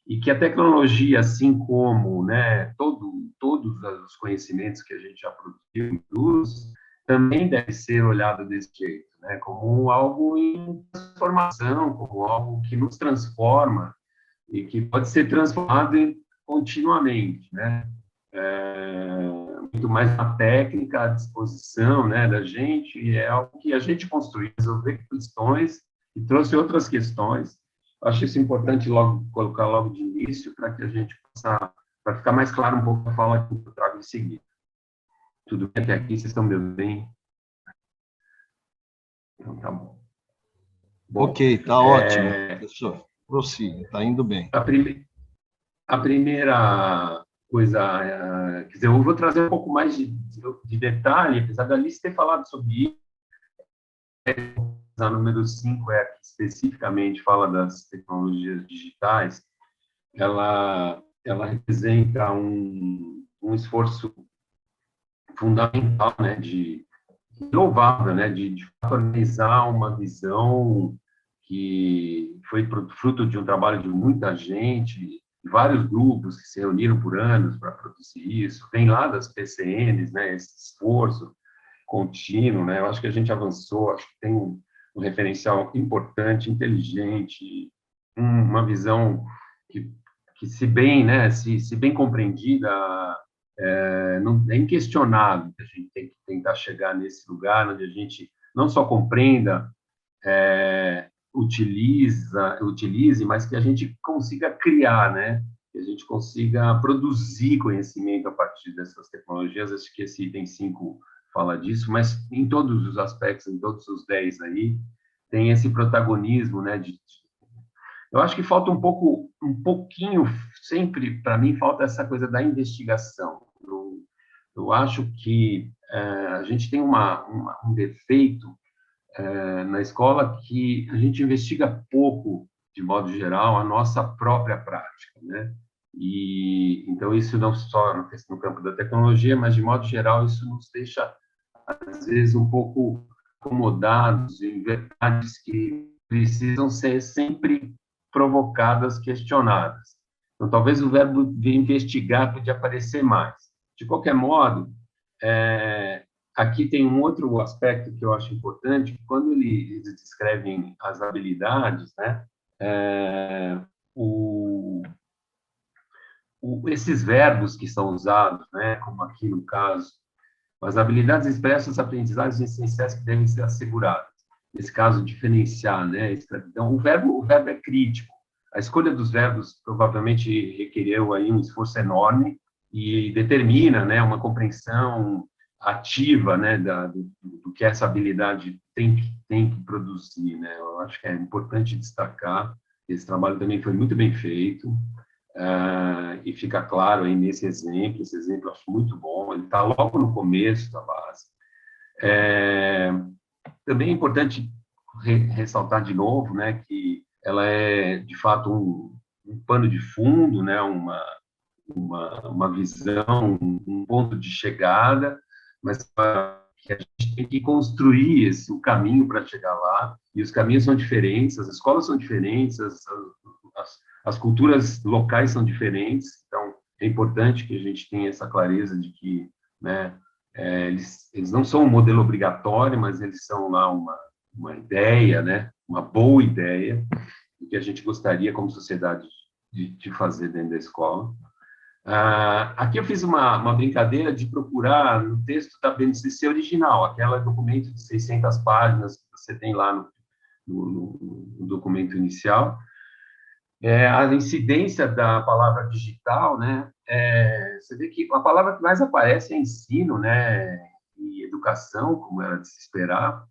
E que a tecnologia, assim como, né, todos os conhecimentos que a gente já produziu, também deve ser olhado desse jeito, né, como algo em transformação, como algo que nos transforma e que pode ser transformado continuamente, né? Muito mais na técnica à disposição, né, da gente, e é algo que a gente construiu, resolver questões e trouxe outras questões. Acho isso importante colocar logo de início para que a gente possa, para ficar mais claro um pouco a fala que eu trago em seguida. Tudo bem até aqui? Vocês estão me ouvindo bem? Então, tá bom. Ok, tá ótimo, professor. Prossiga, está indo bem. A primeira coisa, quer dizer, eu vou trazer um pouco mais de detalhe, apesar da Alice ter falado sobre isso. A número 5 é que especificamente fala das tecnologias digitais. Ela representa um esforço fundamental, né, louvável, né, de organizar uma visão que foi fruto de um trabalho de muita gente, vários grupos que se reuniram por anos para produzir isso, vem lá das PCNs, né, esse esforço contínuo, né, eu acho que a gente avançou, acho que tem um referencial importante, inteligente, uma visão que se bem, né, se bem compreendida, não, é inquestionável que a gente tem que tentar chegar nesse lugar onde a gente não só compreenda, utilize, mas que a gente consiga criar, né? Que a gente consiga produzir conhecimento a partir dessas tecnologias. Acho que esse item 5 fala disso, mas em todos os aspectos, em todos os 10 aí, tem esse protagonismo, né? Eu acho que falta um pouquinho, sempre, para mim, falta essa coisa da investigação. Eu acho que a gente tem um defeito na escola que a gente investiga pouco, de modo geral, a nossa própria prática, né? E então isso não só no campo da tecnologia, mas de modo geral isso nos deixa às vezes um pouco acomodados em verdades que precisam ser sempre provocadas, questionadas. Então talvez o verbo de investigar podia aparecer mais. De qualquer modo, aqui tem um outro aspecto que eu acho importante, que quando eles descrevem as habilidades, né, esses verbos que são usados, né, como aqui no caso, as habilidades expressam as aprendizagens essenciais que devem ser asseguradas. Nesse caso, diferenciar, né, escravidão. O verbo é crítico. A escolha dos verbos provavelmente requereu aí um esforço enorme e determina, né, uma compreensão ativa, né, do que essa habilidade tem que produzir, né. Eu acho que é importante destacar que esse trabalho também foi muito bem feito. e fica claro aí nesse exemplo, esse exemplo eu acho muito bom, ele está logo no começo da base. Também é importante ressaltar de novo, né, que ela é, de fato, um pano de fundo, né, uma visão, um ponto de chegada, mas que a gente tem que construir o caminho para chegar lá, e os caminhos são diferentes, as escolas são diferentes, as culturas locais são diferentes, então é importante que a gente tenha essa clareza de que, né, eles não são um modelo obrigatório, mas eles são lá uma ideia, né, uma boa ideia, que a gente gostaria, como sociedade, de fazer dentro da escola. Aqui eu fiz uma brincadeira de procurar no texto da BNCC original, aquele documento de 600 páginas que você tem lá no documento inicial. A incidência da palavra digital, né? Você vê que a palavra que mais aparece é ensino, né? E educação, como era de se esperar,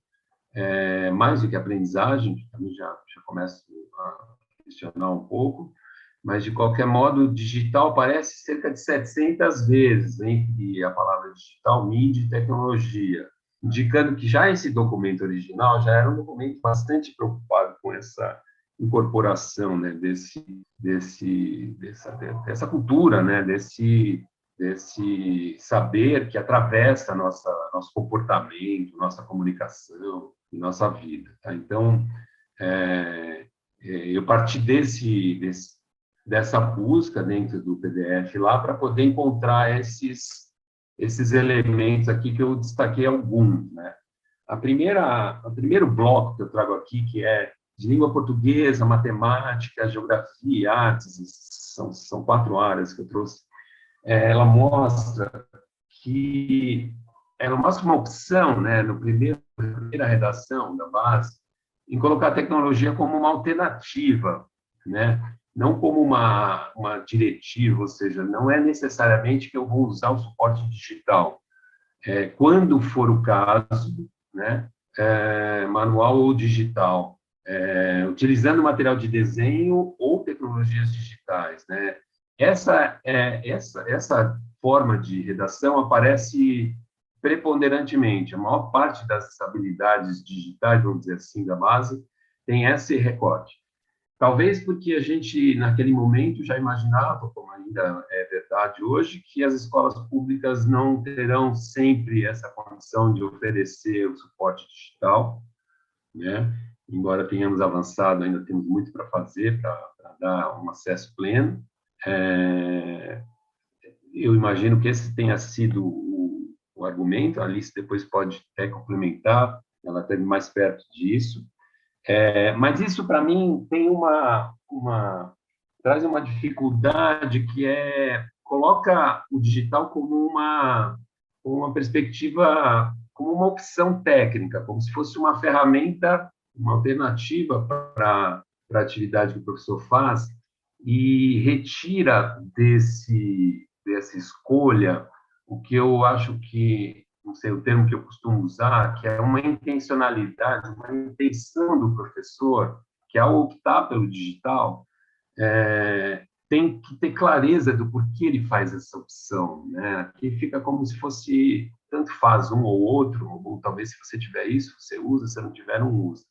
mais do que aprendizagem, que também já começo a questionar um pouco. Mas, de qualquer modo, digital aparece cerca de 700 vezes entre a palavra digital, mídia e tecnologia, indicando que já esse documento original já era um documento bastante preocupado com essa incorporação, né, dessa cultura, né, desse saber que atravessa nosso comportamento, nossa comunicação e nossa vida. Tá? Então, eu parti dessa busca dentro do PDF lá para poder encontrar esses elementos aqui que eu destaquei alguns, né? O primeiro bloco que eu trago aqui, que é de língua portuguesa, matemática, geografia e artes, são 4 áreas que eu trouxe, ela mostra uma opção, né, na primeira redação da base, em colocar a tecnologia como uma alternativa, né? Não como uma diretiva, ou seja, não é necessariamente que eu vou usar o suporte digital. Quando for o caso, né, manual ou digital, utilizando material de desenho ou tecnologias digitais, né? Essa forma de redação aparece preponderantemente. A maior parte das habilidades digitais, vamos dizer assim, da base, tem esse recorte. Talvez porque a gente, naquele momento, já imaginava, como ainda é verdade hoje, que as escolas públicas não terão sempre essa condição de oferecer o suporte digital, né? Embora tenhamos avançado, ainda temos muito para fazer para dar um acesso pleno. Eu imagino que esse tenha sido o argumento, a Alice depois pode até complementar, ela esteve mais perto disso. Mas isso, para mim, traz uma dificuldade que coloca o digital como uma perspectiva, como uma opção técnica, como se fosse uma ferramenta, uma alternativa para a atividade que o professor faz, e retira dessa escolha o que eu acho que, não sei o termo que eu costumo usar, que é uma intencionalidade, uma intenção do professor, que ao optar pelo digital, tem que ter clareza do porquê ele faz essa opção, né? Que fica como se fosse, tanto faz um ou outro, ou talvez se você tiver isso, você usa, se não tiver, não usa.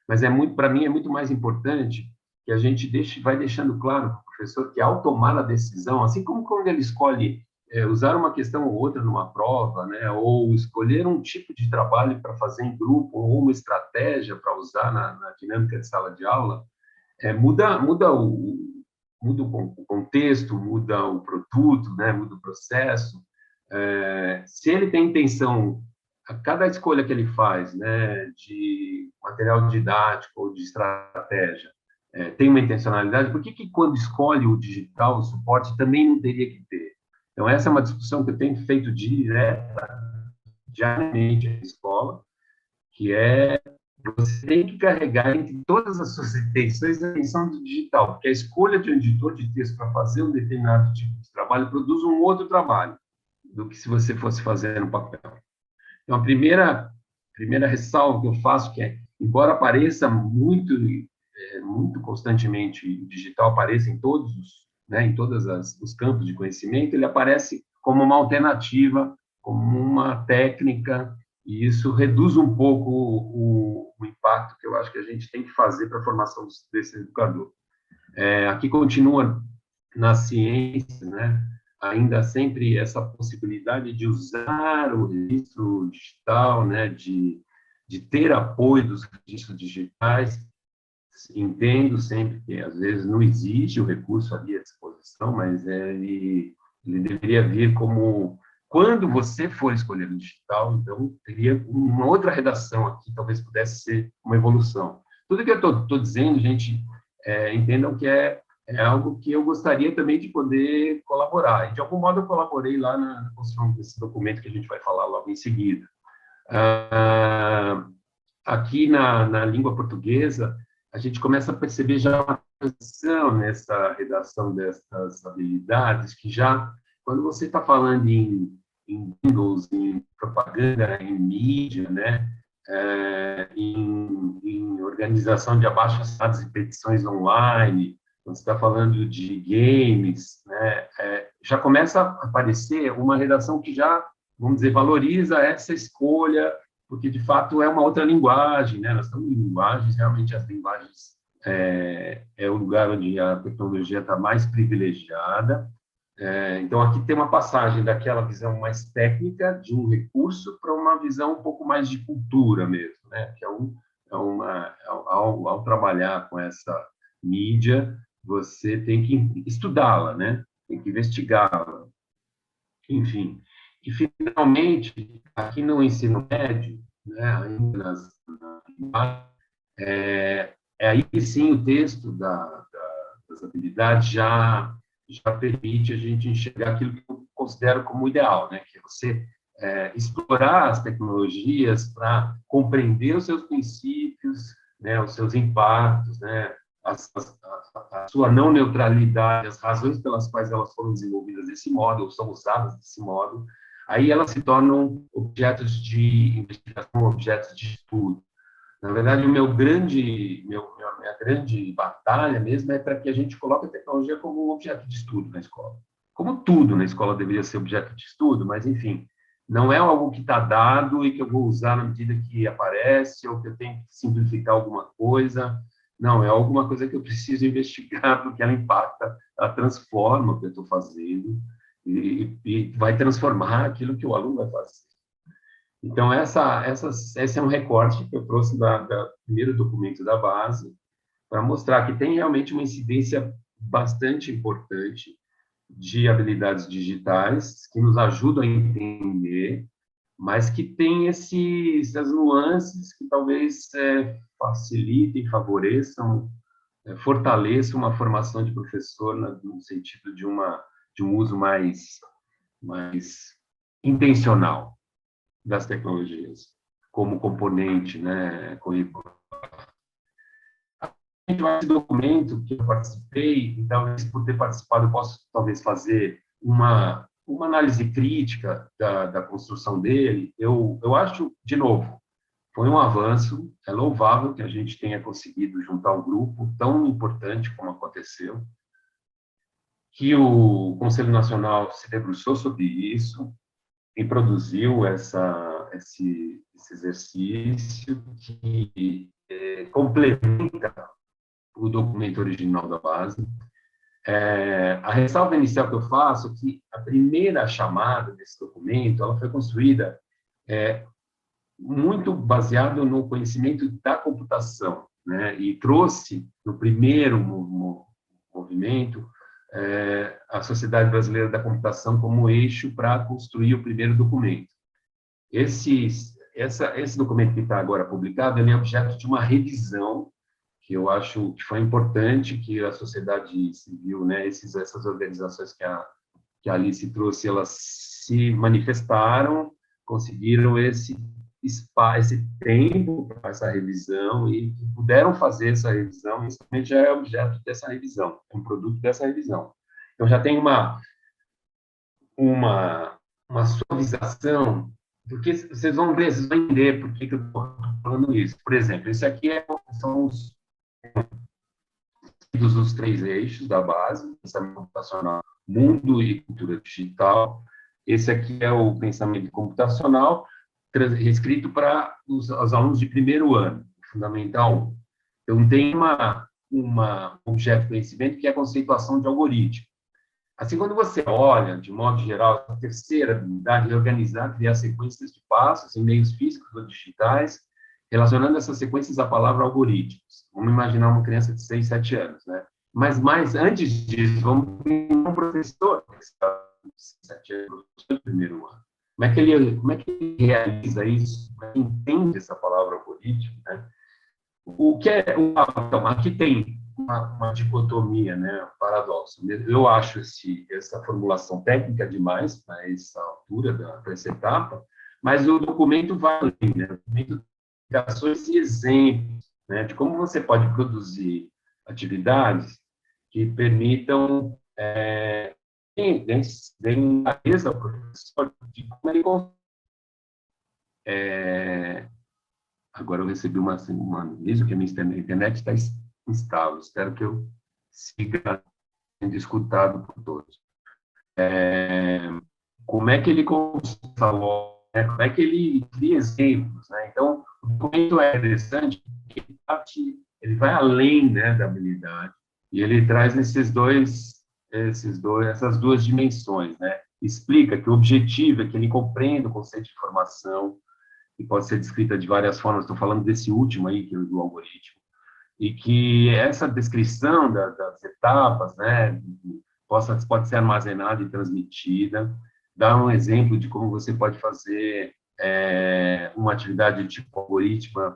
Mas para mim é muito mais importante que a gente vai deixando claro para o professor que ao tomar a decisão, assim como quando ele escolhe usar uma questão ou outra numa prova, né, ou escolher um tipo de trabalho para fazer em grupo, ou uma estratégia para usar na dinâmica de sala de aula, muda o contexto, muda o produto, né, muda o processo. Se ele tem intenção, a cada escolha que ele faz, né, de material didático ou de estratégia, tem uma intencionalidade, por que quando escolhe o digital, o suporte, também não teria que ter? Então, essa é uma discussão que eu tenho feito diariamente na escola, que você tem que carregar entre todas as suas intenções a intenção do digital, porque a escolha de um editor de texto para fazer um determinado tipo de trabalho produz um outro trabalho do que se você fosse fazer no papel. Então, a primeira ressalva que eu faço que embora apareça muito constantemente, o digital apareça em todos né, em todos os campos de conhecimento, ele aparece como uma alternativa, como uma técnica, e isso reduz um pouco o impacto que eu acho que a gente tem que fazer para a formação desse educador. Aqui continua na ciência, né, ainda sempre essa possibilidade de usar o registro digital, né, de ter apoio dos registros digitais. Entendo sempre que, às vezes, não existe o recurso ali à disposição, mas ele deveria vir como, quando você for escolher o digital, então, teria uma outra redação aqui, talvez pudesse ser uma evolução. Tudo que eu estou dizendo, gente, entendam que é algo que eu gostaria também de poder colaborar. E, de algum modo, eu colaborei lá na construção desse documento que a gente vai falar logo em seguida. Aqui na língua portuguesa, a gente começa a perceber já uma transição nessa redação dessas habilidades, que já, quando você está falando em Windows, em propaganda, em mídia, né, em organização de abaixo-assinados e petições online, quando você está falando de games, né, já começa a aparecer uma redação que já, vamos dizer, valoriza essa escolha, porque, de fato, é uma outra linguagem, né? Nós estamos em linguagens, realmente as linguagens é o lugar onde a tecnologia está mais privilegiada. Então, aqui tem uma passagem daquela visão mais técnica de um recurso para uma visão um pouco mais de cultura mesmo, né? Que ao trabalhar com essa mídia, você tem que estudá-la, né? Tem que investigá-la. Enfim. E, finalmente, aqui no ensino médio, né, ainda aí sim o texto das habilidades já permite a gente enxergar aquilo que eu considero como ideal, né, que é você explorar as tecnologias para compreender os seus princípios, né, os seus impactos, né, a sua não neutralidade, as razões pelas quais elas foram desenvolvidas desse modo, ou são usadas desse modo. Aí elas se tornam objetos de investigação, objetos de estudo. Na verdade, minha grande batalha mesmo é para que a gente coloque a tecnologia como um objeto de estudo na escola. Como tudo na escola deveria ser objeto de estudo, mas, enfim, não é algo que está dado e que eu vou usar na medida que aparece, ou que eu tenho que simplificar alguma coisa. Não, é alguma coisa que eu preciso investigar, porque ela impacta, ela transforma o que eu estou fazendo, e vai transformar aquilo que o aluno vai fazer. Então, esse é um recorte que eu trouxe do primeiro documento da base, para mostrar que tem realmente uma incidência bastante importante de habilidades digitais, que nos ajudam a entender, mas que tem essas nuances que talvez facilitem, favoreçam, fortaleçam uma formação de professor no sentido de um uso mais intencional das tecnologias, como componente, né, curricular. Esse documento que eu participei, e talvez por ter participado eu posso talvez fazer uma análise crítica da construção dele. Eu acho, de novo, foi um avanço, é louvável que a gente tenha conseguido juntar um grupo tão importante como aconteceu, que o Conselho Nacional se debruçou sobre isso e produziu esse exercício que complementa o documento original da base. A ressalva inicial que eu faço é que a primeira chamada desse documento ela foi construída muito baseado no conhecimento da computação, né? E trouxe, no primeiro movimento, a Sociedade Brasileira da Computação como eixo para construir o primeiro documento. Esse documento que está agora publicado, ele é objeto de uma revisão, que eu acho que foi importante que a sociedade civil, né, essas organizações que a Alice trouxe, elas se manifestaram, conseguiram esse tempo para essa revisão e puderam fazer essa revisão, e isso também já é objeto dessa revisão, é um produto dessa revisão. Então, já tem uma suavização, porque vocês vão ver, vocês vão entender por que eu estou falando isso. Por exemplo, isso aqui são os 3 eixos da base, pensamento computacional, mundo e cultura digital. Esse aqui é o pensamento computacional, escrito para os alunos de primeiro ano, Fundamental 1. Então, tem um objeto de conhecimento que é a conceituação de algoritmo. Assim, quando você olha, de modo geral, a terceira habilidade é organizar, criar sequências de passos em meios físicos ou digitais, relacionando essas sequências à palavra algoritmos. Vamos imaginar uma criança de 6, 7 anos, né? Mas antes disso, vamos ter um professor que está com 7 anos, no primeiro ano. Como é que ele realiza isso? Como é que entende essa palavra algoritmo, né? O que é, então, aqui tem uma dicotomia, né, um paradoxo. Eu acho essa formulação técnica demais para essa altura, para essa etapa, mas o documento vai além, né? O documento tem ações e exemplos, né, de como você pode produzir atividades que permitam deem clareza ao professor de como ele agora eu recebi uma aviso que a minha internet está instável. Espero que eu siga sendo escutado por todos. Como é que ele falou, né? Como é que ele cria exemplos, né? Então, o documento é interessante porque ele vai além, né, da habilidade e ele traz essas duas dimensões, né? Explica que o objetivo é que ele compreenda o conceito de informação, que pode ser descrita de várias formas, estou falando desse último aí, que é o do algoritmo, e que essa descrição das etapas, né, pode ser armazenada e transmitida, dá um exemplo de como você pode fazer uma atividade de tipo algoritmo,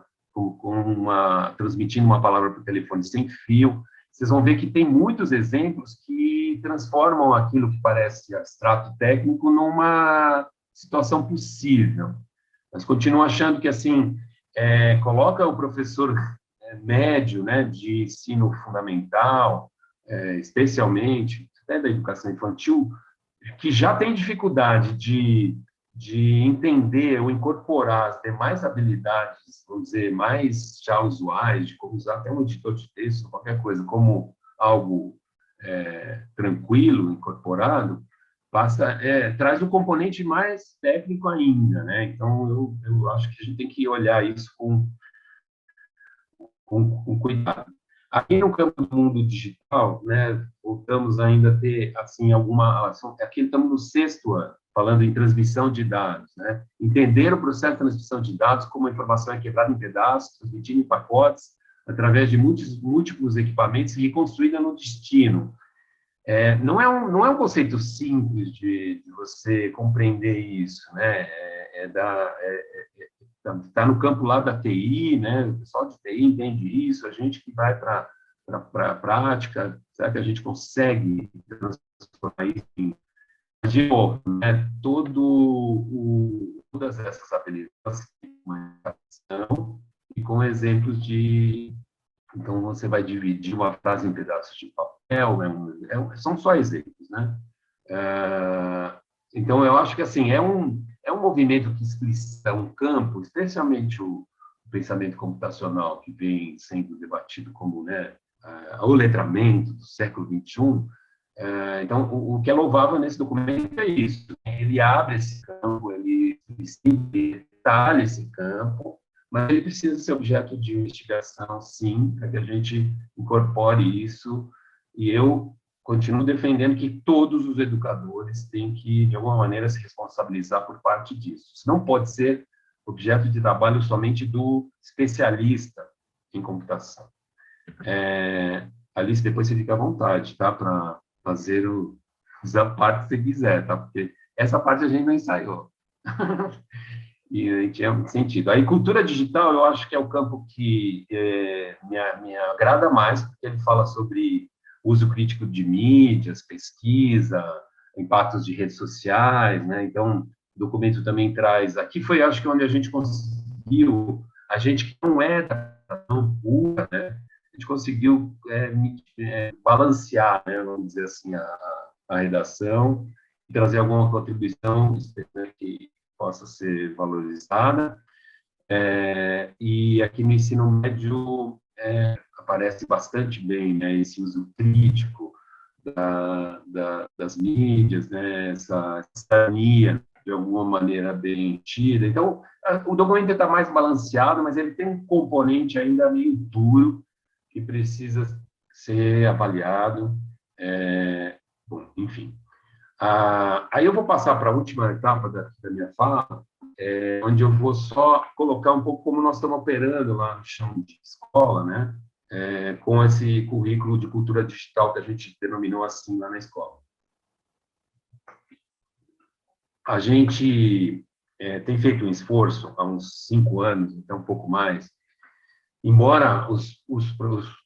transmitindo uma palavra por telefone sem fio. Vocês vão ver que tem muitos exemplos que transformam aquilo que parece abstrato técnico numa situação possível. Mas continuo achando que, assim, coloca o professor médio, né, de ensino fundamental, especialmente, até da educação infantil, que já tem dificuldade de entender ou incorporar as demais habilidades, vamos dizer, mais já usuais, de como usar até um editor de texto, qualquer coisa, como algo tranquilo, incorporado, traz um componente mais técnico ainda, né? Então, eu acho que a gente tem que olhar isso com cuidado. Aqui no campo do mundo digital, né, voltamos ainda a ter, assim, aqui estamos no 6º ano, falando em transmissão de dados, né? Entender o processo de transmissão de dados, como a informação é quebrada em pedaços, transmitida em pacotes, através de múltiplos equipamentos e reconstruída no destino. Não é um conceito simples de você compreender isso, né? Tá no campo lá da TI, né? O pessoal de TI entende isso, a gente que vai para a prática, será que a gente consegue transformar isso em, de novo, né? Todas essas habilidades e com exemplos de. Então, você vai dividir uma frase em pedaços de papel, são só exemplos, né? Então, eu acho que, assim, é um movimento que explicita um campo, especialmente o pensamento computacional, que vem sendo debatido como, né, o letramento do século XXI. Então, o que é louvável nesse documento é isso. Ele abre esse campo, ele detalha esse campo, mas ele precisa ser objeto de investigação, sim, para que a gente incorpore isso. E eu continuo defendendo que todos os educadores têm que, de alguma maneira, se responsabilizar por parte disso. Isso não pode ser objeto de trabalho somente do especialista em computação. Alice, depois você fica à vontade, tá? Para fazer a parte que você quiser, tá? Porque essa parte a gente não ensaiou. E tinha muito sentido. A cultura digital, eu acho que é o campo que me agrada mais, porque ele fala sobre uso crítico de mídias, pesquisa, impactos de redes sociais, né? Então, o documento também traz... Aqui foi, acho que, onde a gente conseguiu... A gente que não é da computação pura, né? A gente conseguiu balancear, né? Vamos dizer assim, a redação e trazer alguma contribuição, né, que possa ser valorizada. E aqui no ensino médio, a aparece bastante bem, né, esse uso crítico das mídias, né, essa cidadania, de alguma maneira, bem tida. Então, o documento está mais balanceado, mas ele tem um componente ainda meio duro, que precisa ser avaliado. Bom, enfim. Aí eu vou passar para a última etapa da minha fala, onde eu vou só colocar um pouco como nós estamos operando lá no chão de escola, né? Com esse currículo de cultura digital que a gente denominou assim lá na escola. A gente tem feito um esforço há uns 5 anos, então um pouco mais, embora os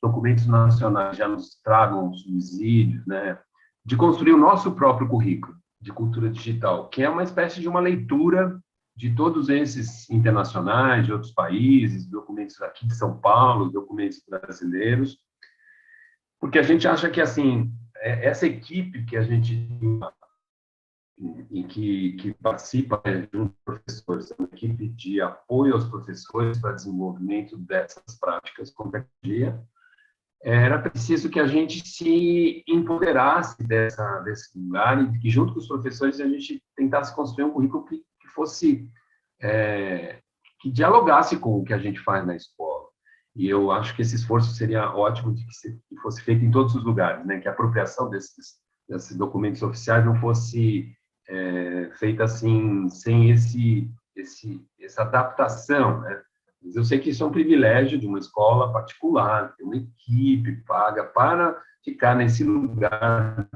documentos nacionais já nos tragam subsídios, né, de construir o nosso próprio currículo de cultura digital, que é uma espécie de uma leitura de todos esses internacionais, de outros países, documentos aqui de São Paulo, documentos brasileiros, porque a gente acha que, assim, essa equipe que a gente em que participa junto com professores, é uma equipe de apoio aos professores para desenvolvimento dessas práticas com tecnologia, era preciso que a gente se empoderasse desse lugar e que, junto com os professores, a gente tentasse construir um currículo que fosse, que dialogasse com o que a gente faz na escola. E eu acho que esse esforço seria ótimo de que fosse feito em todos os lugares, né? Que a apropriação desses documentos oficiais não fosse feita assim, sem essa adaptação, né? Mas eu sei que isso é um privilégio de uma escola particular, ter uma equipe paga para ficar nesse lugar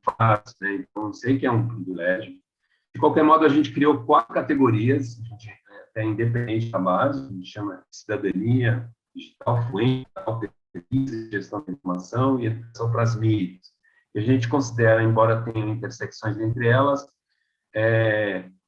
fácil, né? Então, eu sei que é um privilégio. De qualquer modo, a gente criou 4 categorias, a gente é independente da base, a gente chama de cidadania digital, fluente, pesquisa, gestão da informação e educação para as mídias. E a gente considera, embora tenham intersecções entre elas,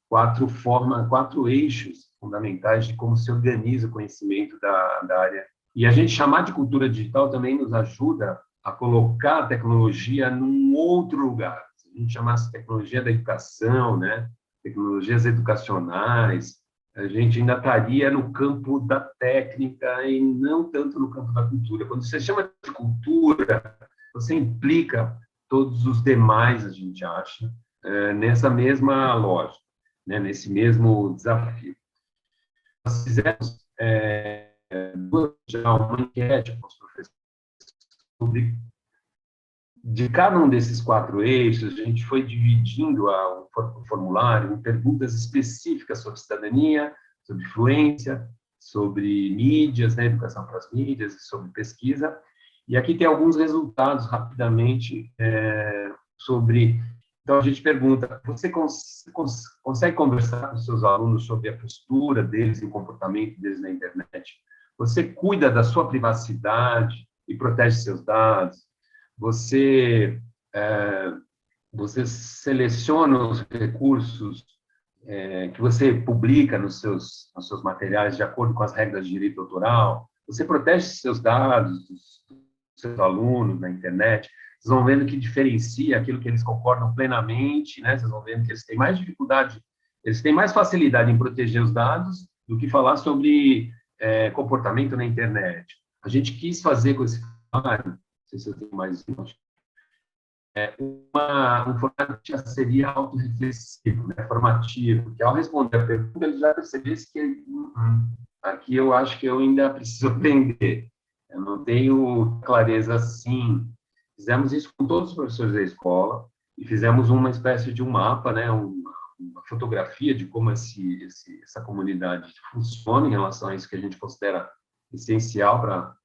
4 eixos fundamentais de como se organiza o conhecimento da área. E a gente chamar de cultura digital também nos ajuda a colocar a tecnologia num outro lugar. Se a gente chamasse tecnologia da educação, né, tecnologias educacionais, a gente ainda estaria no campo da técnica e não tanto no campo da cultura. Quando você chama de cultura, você implica todos os demais, a gente acha, nessa mesma lógica, né, nesse mesmo desafio. Nós fizemos já uma enquete com os professores sobre de cada um desses 4 eixos, a gente foi dividindo o formulário em perguntas específicas sobre cidadania, sobre fluência, sobre mídias, né, educação para as mídias, e sobre pesquisa. E aqui tem alguns resultados, rapidamente, sobre... Então, a gente pergunta, você consegue conversar com seus alunos sobre a postura deles e o comportamento deles na internet? Você cuida da sua privacidade e protege seus dados? Você seleciona os recursos que você publica nos seus materiais de acordo com as regras de direito autoral? Você protege seus dados dos seus alunos na internet? Vocês vão vendo que diferencia aquilo que eles concordam plenamente, né? Vocês vão vendo que eles têm mais dificuldade, eles têm mais facilidade em proteger os dados do que falar sobre comportamento na internet. A gente quis fazer com esse formulário, não sei se eu tenho mais um formulário que já seria autorreflexivo, né? Formativo, que ao responder a pergunta, ele já percebesse que aqui eu acho que eu ainda preciso aprender. Eu não tenho clareza assim. Fizemos isso com todos os professores da escola e fizemos uma espécie de um mapa, né, uma fotografia de como essa comunidade funciona em relação a isso que a gente considera essencial para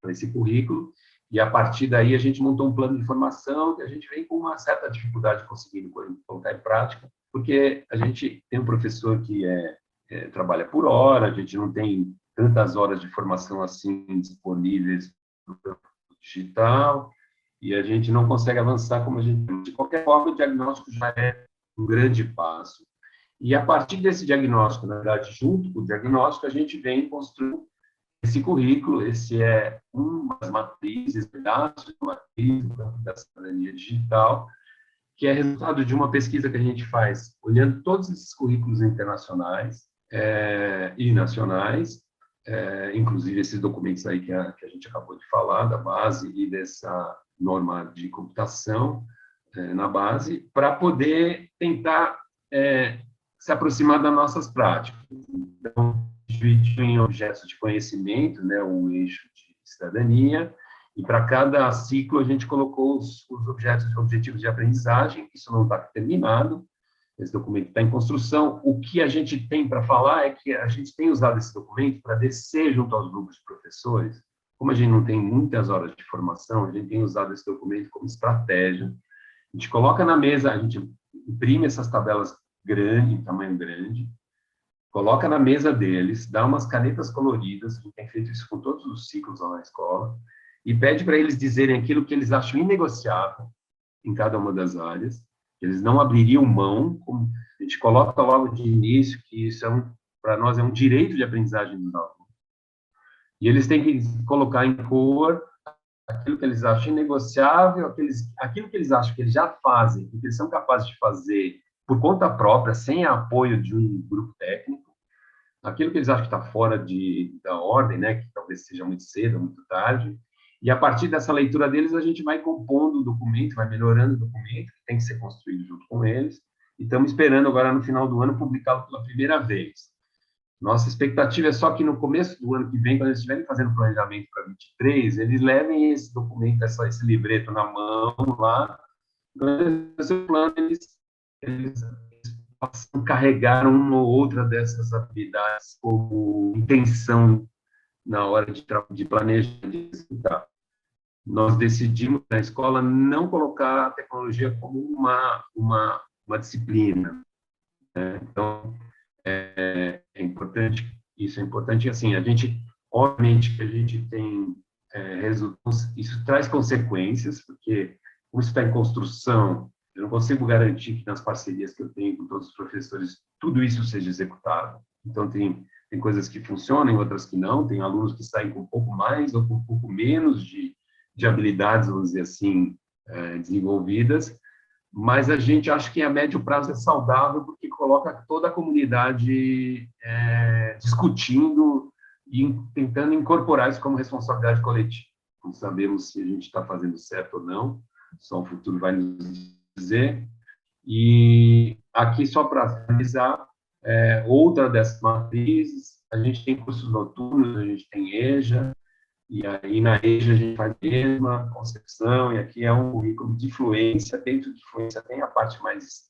esse currículo. E, a partir daí, a gente montou um plano de formação que a gente vem com uma certa dificuldade conseguindo colocar em prática, porque a gente tem um professor que trabalha por hora, a gente não tem tantas horas de formação assim disponíveis no campo digital, e a gente não consegue avançar como a gente... De qualquer forma, o diagnóstico já é um grande passo. E, a partir desse diagnóstico, na verdade, junto com o diagnóstico, a gente vem construindo esse currículo. Esse é uma das matrizes, pedaço de uma matriz do campo da cidadania digital, que é resultado de uma pesquisa que a gente faz olhando todos esses currículos internacionais e nacionais, inclusive esses documentos aí que a gente acabou de falar, da base e dessa norma de computação na base, para poder tentar se aproximar das nossas práticas. Então, dividiu em objetos de conhecimento, né, o eixo de cidadania, e para cada ciclo a gente colocou os objetivos de aprendizagem. Isso não está terminado, esse documento está em construção. O que a gente tem para falar é que a gente tem usado esse documento para descer junto aos grupos de professores. Como a gente não tem muitas horas de formação, a gente tem usado esse documento como estratégia. A gente coloca na mesa, a gente imprime essas tabelas grandes, em tamanho grande, coloca na mesa deles, dá umas canetas coloridas, a gente tem feito isso com todos os ciclos lá na escola, e pede para eles dizerem aquilo que eles acham inegociável em cada uma das áreas. Eles não abririam mão, como a gente coloca logo de início, que isso para nós é um direito de aprendizagem dos alunos. E eles têm que colocar em cor aquilo que eles acham inegociável, aquilo que eles acham que eles já fazem, que eles são capazes de fazer por conta própria, sem apoio de um grupo técnico, aquilo que eles acham que está fora da ordem, né, que talvez seja muito cedo, muito tarde, e a partir dessa leitura deles, a gente vai compondo o documento, vai melhorando o documento, que tem que ser construído junto com eles, e estamos esperando agora, no final do ano, publicá-lo pela primeira vez. Nossa expectativa é só que no começo do ano que vem, quando eles estiverem fazendo planejamento para 23, eles levem esse documento, esse livreto na mão lá, esse plano, eles possam carregar uma ou outra dessas habilidades como intenção na hora de planejar, de executar. Nós decidimos na escola não colocar a tecnologia como uma disciplina, né? Então, é importante, isso é importante, assim, obviamente que a gente tem resultados, isso traz consequências, porque como isso está em construção, eu não consigo garantir que nas parcerias que eu tenho com todos os professores, tudo isso seja executado. Então, tem coisas que funcionam, outras que não, tem alunos que saem com um pouco mais ou com um pouco menos de habilidades, vamos dizer assim, desenvolvidas, mas a gente acha que a médio prazo é saudável porque coloca toda a comunidade discutindo e tentando incorporar isso como responsabilidade coletiva. Não sabemos se a gente está fazendo certo ou não, só o futuro vai nos dizer. E aqui, só para finalizar, outra dessas matrizes, a gente tem cursos noturnos, a gente tem EJA, e aí na EJA a gente faz a mesma concepção, e aqui é um currículo de fluência. Dentro de fluência tem a parte mais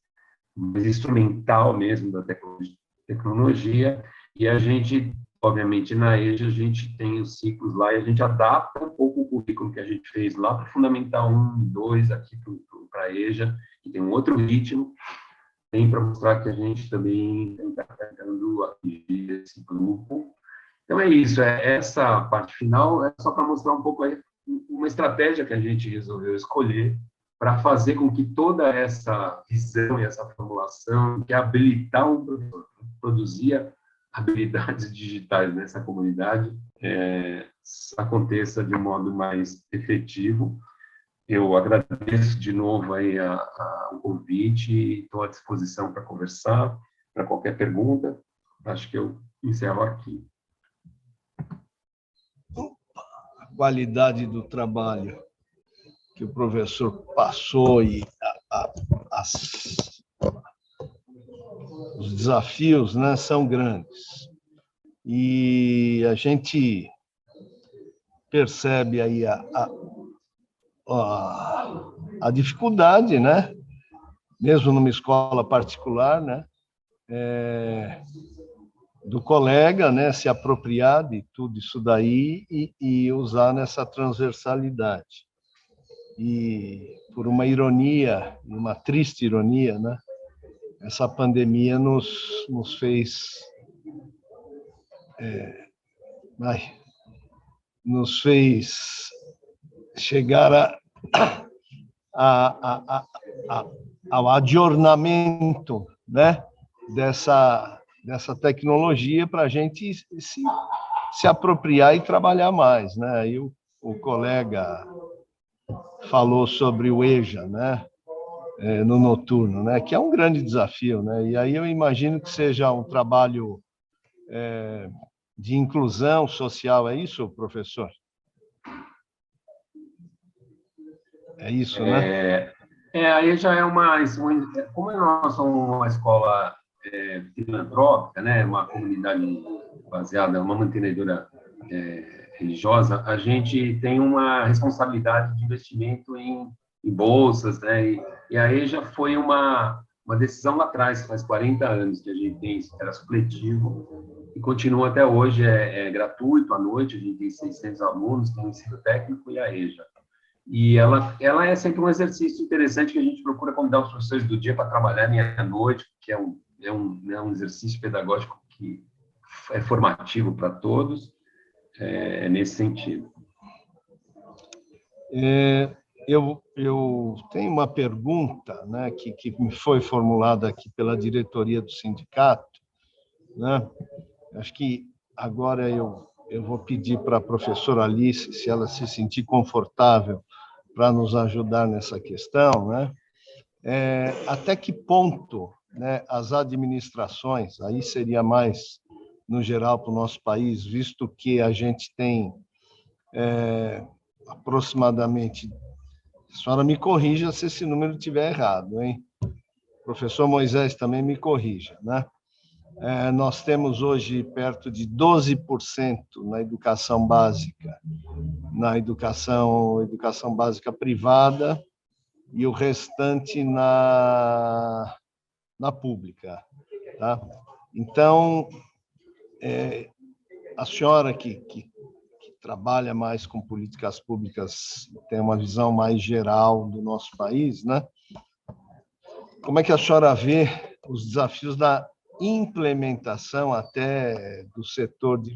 instrumental mesmo da tecnologia, e a gente, obviamente, na EJA a gente tem os ciclos lá, e a gente adapta um pouco o currículo que a gente fez lá para o Fundamental 1 e 2, aqui para a EJA, que tem um outro ritmo, tem para mostrar que a gente também está tentando atingir esse grupo. Então, é isso, essa parte final é só para mostrar um pouco aí uma estratégia que a gente resolveu escolher para fazer com que toda essa visão e essa formulação, que é habilitar um professor, produzir habilidades digitais nessa comunidade, aconteça de um modo mais efetivo. Eu agradeço de novo aí o convite e estou à disposição para conversar, para qualquer pergunta. Acho que eu encerro aqui. A qualidade do trabalho que o professor passou e os desafios, né, são grandes. E a gente percebe aí a dificuldade, né, mesmo numa escola particular, né, do colega, né, se apropriar de tudo isso daí e usar nessa transversalidade. E, por uma ironia, uma triste ironia, né, essa pandemia nos fez chegar ao adornamento, né, dessa tecnologia para a gente se apropriar e trabalhar mais, né? Aí o colega falou sobre o EJA, né, no noturno, né, que é um grande desafio, né? E aí eu imagino que seja um trabalho de inclusão social, é isso, professor? É isso, né? Aí já é como nós somos uma escola filantrópica, né, uma comunidade baseada, uma mantenedora religiosa, a gente tem uma responsabilidade de investimento em bolsas, né, e aí já foi uma decisão lá atrás, faz 40 anos que a gente tem, era supletivo, e continua até hoje, é gratuito à noite, a gente tem 600 alunos, tem o ensino técnico e a EJA. E ela é sempre um exercício interessante que a gente procura convidar os professores do dia para trabalharem à noite, que é um exercício pedagógico que é formativo para todos, nesse sentido. Eu tenho uma pergunta, né, que me foi formulada aqui pela diretoria do sindicato, né? Acho que agora eu vou pedir para a professora Alice, se ela se sentir confortável, para nos ajudar nessa questão, né? Até que ponto, né, as administrações, aí seria mais no geral para o nosso país, visto que a gente tem aproximadamente, a senhora me corrija se esse número estiver errado, hein? O professor Moisés também me corrija, né? Nós temos hoje perto de 12% na educação básica, na educação básica privada, e o restante na pública. Tá? Então, a senhora que trabalha mais com políticas públicas, tem uma visão mais geral do nosso país, né? Como é que a senhora vê os desafios da implementação até do setor de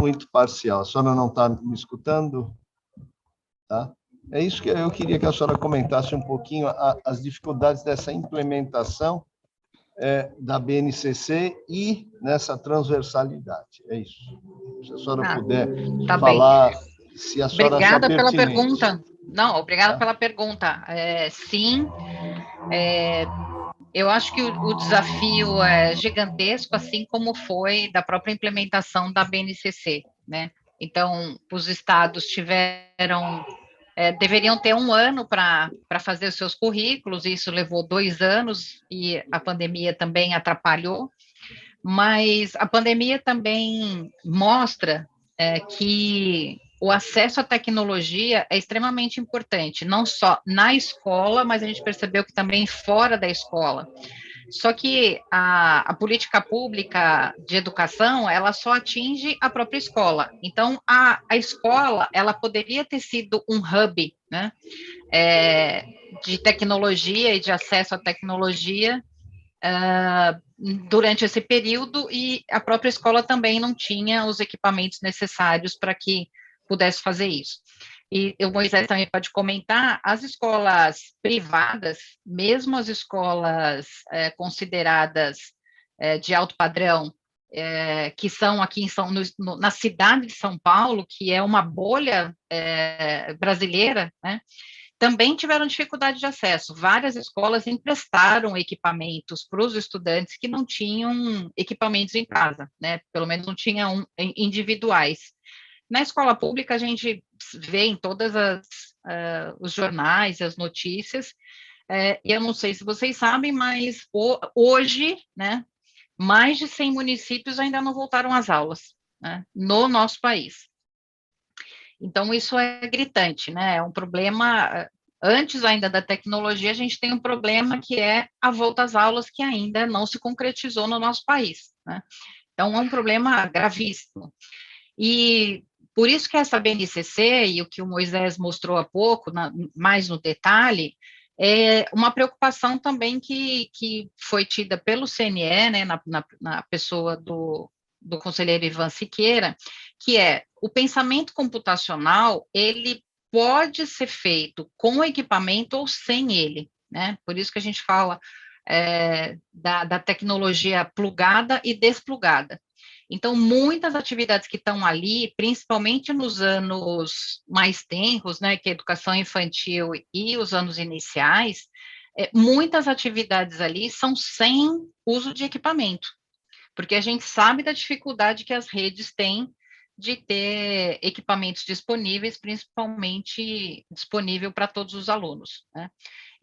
muito parcial. A senhora não está me escutando? Tá? É isso que eu queria que a senhora comentasse um pouquinho, as dificuldades dessa implementação da BNCC e nessa transversalidade. É isso. Se a senhora puder falar, bem. Se a senhora Obrigada achar pela pertinente. pergunta. Não, obrigada pela pergunta. Sim, eu acho que o desafio é gigantesco, assim como foi da própria implementação da BNCC, né? Então, os estados deveriam ter 1 ano para fazer os seus currículos, e isso levou 2 anos, e a pandemia também atrapalhou, mas a pandemia também mostra que o acesso à tecnologia é extremamente importante, não só na escola, mas a gente percebeu que também fora da escola. Só que a política pública de educação, ela só atinge a própria escola. Então, a escola, ela poderia ter sido um hub, né, de tecnologia e de acesso à tecnologia durante esse período, e a própria escola também não tinha os equipamentos necessários para que pudesse fazer isso. E o Moisés também pode comentar, as escolas privadas, mesmo as escolas consideradas de alto padrão, que são aqui na cidade de São Paulo, que é uma bolha brasileira, né, também tiveram dificuldade de acesso. Várias escolas emprestaram equipamentos para os estudantes que não tinham equipamentos em casa, né, pelo menos não tinham individuais. Na escola pública, a gente vê em todas os jornais, as notícias, e eu não sei se vocês sabem, mas hoje, né, mais de 100 municípios ainda não voltaram às aulas, né, no nosso país. Então, isso é gritante, né, é um problema, antes ainda da tecnologia, a gente tem um problema que é a volta às aulas, que ainda não se concretizou no nosso país, né, então é um problema gravíssimo. E por isso que essa BNCC, e o que o Moisés mostrou há pouco, mais no detalhe, é uma preocupação também que foi tida pelo CNE, né, na pessoa do conselheiro Ivan Siqueira, que é o pensamento computacional, ele pode ser feito com equipamento ou sem ele, né? Por isso que a gente fala da tecnologia plugada e desplugada. Então, muitas atividades que estão ali, principalmente nos anos mais tenros, né, que é a educação infantil e os anos iniciais, muitas atividades ali são sem uso de equipamento, porque a gente sabe da dificuldade que as redes têm de ter equipamentos disponíveis, principalmente disponível para todos os alunos, né?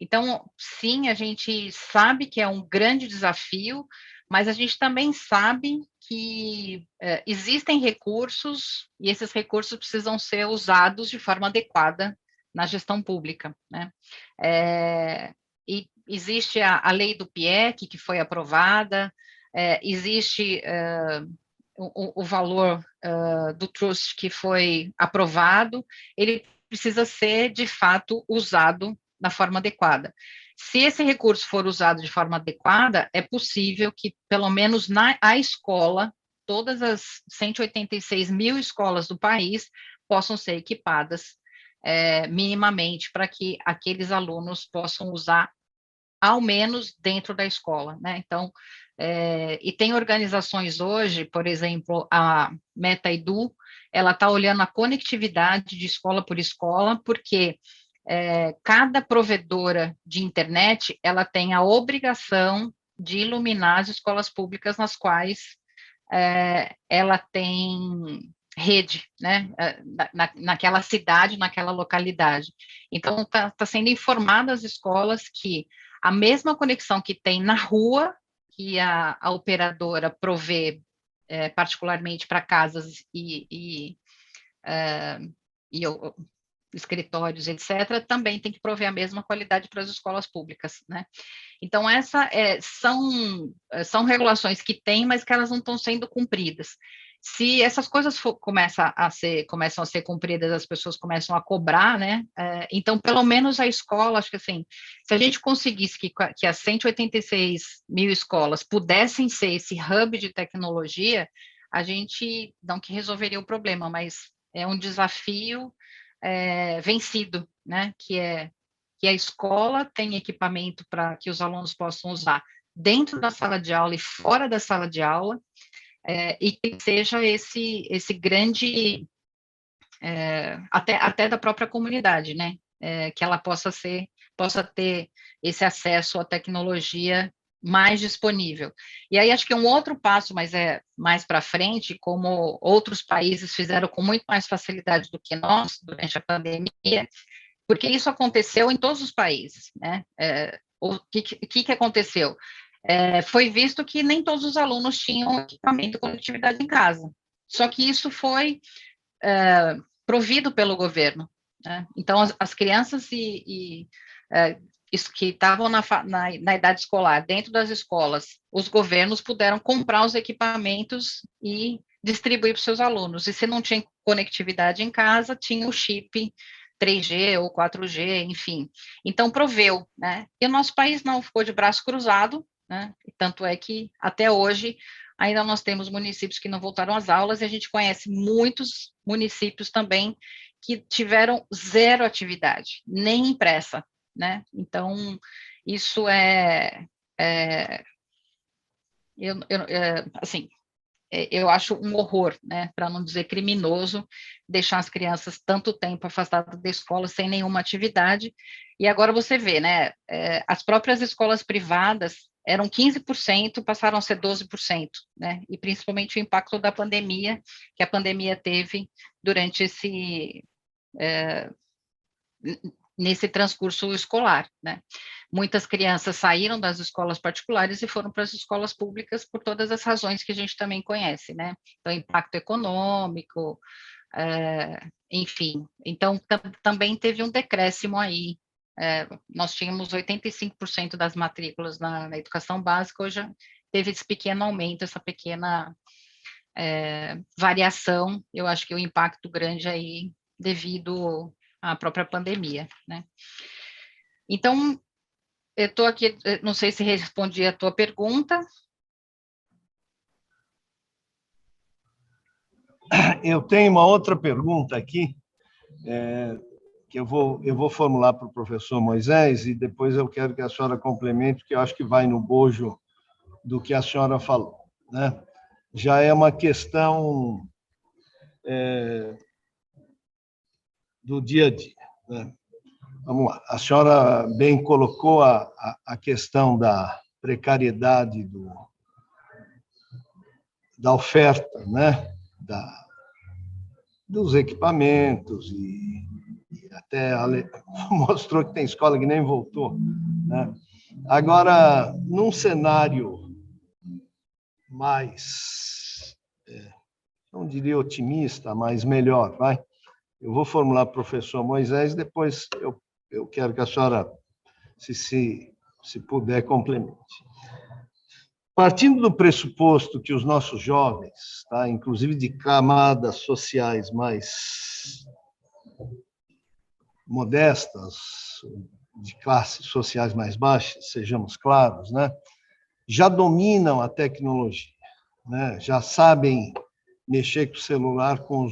Então, sim, a gente sabe que é um grande desafio, mas a gente também sabe que existem recursos e esses recursos precisam ser usados de forma adequada na gestão pública, né? E existe a lei do PIEC, que foi aprovada, existe o valor do trust que foi aprovado, ele precisa ser, de fato, usado da forma adequada. Se esse recurso for usado de forma adequada, é possível que, pelo menos na escola, todas as 186 mil escolas do país possam ser equipadas minimamente para que aqueles alunos possam usar ao menos dentro da escola, né? Então, e tem organizações hoje, por exemplo, a MetaEdu, ela está olhando a conectividade de escola por escola, porque cada provedora de internet, ela tem a obrigação de iluminar as escolas públicas nas quais ela tem rede, né, naquela cidade, naquela localidade. Então, está sendo informada as escolas que a mesma conexão que tem na rua, que a operadora provê, particularmente para casas e escritórios, etc., também tem que prover a mesma qualidade para as escolas públicas, né? Então, são regulações que tem, mas que elas não estão sendo cumpridas. Se essas coisas começam a ser cumpridas, as pessoas começam a cobrar, né? Então, pelo menos a escola, acho que assim, se a gente conseguisse que as 186 mil escolas pudessem ser esse hub de tecnologia, a gente não que resolveria o problema, mas é um desafio vencido, né? Que a escola tem equipamento para que os alunos possam usar dentro da sala de aula e fora da sala de aula, e que seja esse grande, até da própria comunidade, né? Que ela possa ter esse acesso à tecnologia mais disponível. E aí acho que um outro passo, mas mais para frente, como outros países fizeram com muito mais facilidade do que nós durante a pandemia, porque isso aconteceu em todos os países, né? O que aconteceu? Foi visto que nem todos os alunos tinham equipamento de conectividade em casa, só que isso foi provido pelo governo, né? Então, as crianças que estavam na idade escolar, dentro das escolas, os governos puderam comprar os equipamentos e distribuir para os seus alunos, e se não tinha conectividade em casa, tinha o chip 3G ou 4G, enfim. Então, proveu, né? E o nosso país não ficou de braço cruzado, né? Tanto é que, até hoje, ainda nós temos municípios que não voltaram às aulas, e a gente conhece muitos municípios também que tiveram zero atividade, nem impressa, né? Então, isso assim, eu acho um horror, né, para não dizer criminoso, deixar as crianças tanto tempo afastadas da escola sem nenhuma atividade. E agora você vê, né, as próprias escolas privadas eram 15%, passaram a ser 12%, né, e principalmente o impacto da pandemia, que a pandemia teve durante nesse transcurso escolar, né? Muitas crianças saíram das escolas particulares e foram para as escolas públicas por todas as razões que a gente também conhece, né? Então, impacto econômico, enfim. Então, também teve um decréscimo aí. Nós tínhamos 85% das matrículas na educação básica, hoje teve esse pequeno aumento, essa pequena variação. Eu acho que o impacto grande aí devido à própria pandemia, né? Então, eu estou aqui, não sei se respondi a tua pergunta. Eu tenho uma outra pergunta aqui, que eu vou formular para o professor Moisés, e depois eu quero que a senhora complemente, porque eu acho que vai no bojo do que a senhora falou, né? Já é uma questão do dia a dia, né? Vamos lá. A senhora bem colocou a questão da precariedade da oferta, né? Dos equipamentos e até mostrou que tem escola que nem voltou, né? Agora, num cenário mais, não diria otimista, mas melhor, vai. Eu vou formular para o professor Moisés, depois eu quero que a senhora, se puder, complemente. Partindo do pressuposto que os nossos jovens, tá, inclusive de camadas sociais mais modestas, de classes sociais mais baixas, sejamos claros, né, já dominam a tecnologia, né, já sabem mexer com o celular com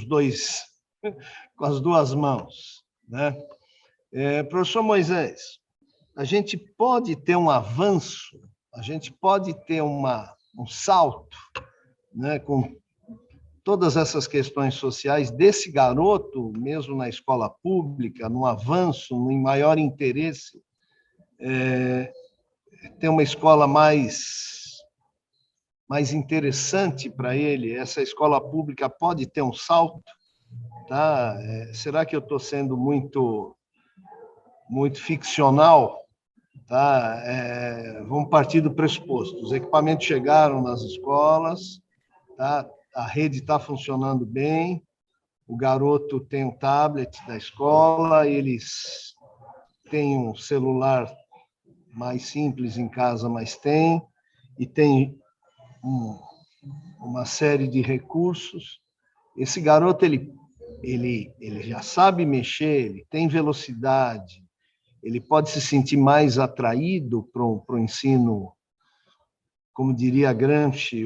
as duas mãos, né? Professor Moisés, a gente pode ter um avanço, a gente pode ter um salto, né, com todas essas questões sociais desse garoto, mesmo na escola pública, num avanço, em maior interesse, ter uma escola mais interessante para ele. Essa escola pública pode ter um salto, tá? Será que eu estou sendo muito ficcional? Tá? Vamos partir do pressuposto. Os equipamentos chegaram nas escolas, tá? A rede está funcionando bem, o garoto tem um tablet da escola, eles têm um celular mais simples em casa, mas e tem uma série de recursos. Esse garoto, ele já sabe mexer, ele tem velocidade, ele pode se sentir mais atraído para o ensino, como diria Gramsci,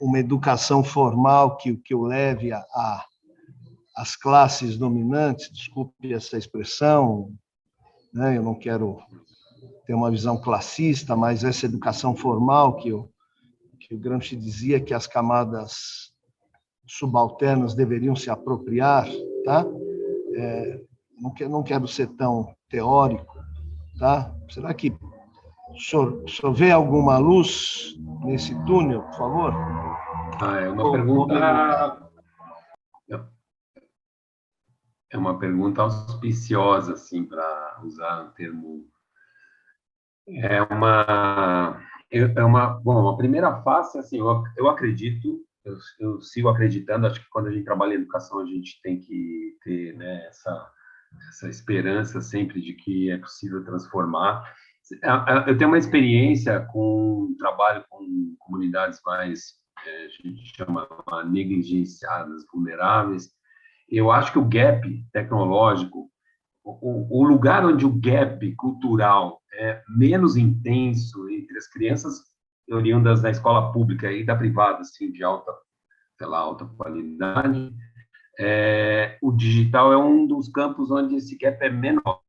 uma educação formal que o leve às classes dominantes, desculpe essa expressão, né? Eu não quero ter uma visão classista, mas essa educação formal que o Gramsci dizia que as camadas subalternas deveriam se apropriar, tá? Não quero ser tão teórico, tá? Será que o senhor vê alguma luz nesse túnel, por favor? É uma pergunta. É uma pergunta auspiciosa, assim, para usar um termo. Bom, uma primeira fase, assim, eu acredito, eu sigo acreditando, acho que quando a gente trabalha em educação, a gente tem que ter, né, essa esperança sempre de que é possível transformar. Eu tenho uma experiência com trabalho com comunidades mais, a gente chama negligenciadas, vulneráveis. Eu acho que o gap tecnológico, o lugar onde o gap cultural é menos intenso entre as crianças oriundas da escola pública e da privada, assim, de alta qualidade, o digital é um dos campos onde esse gap é menor.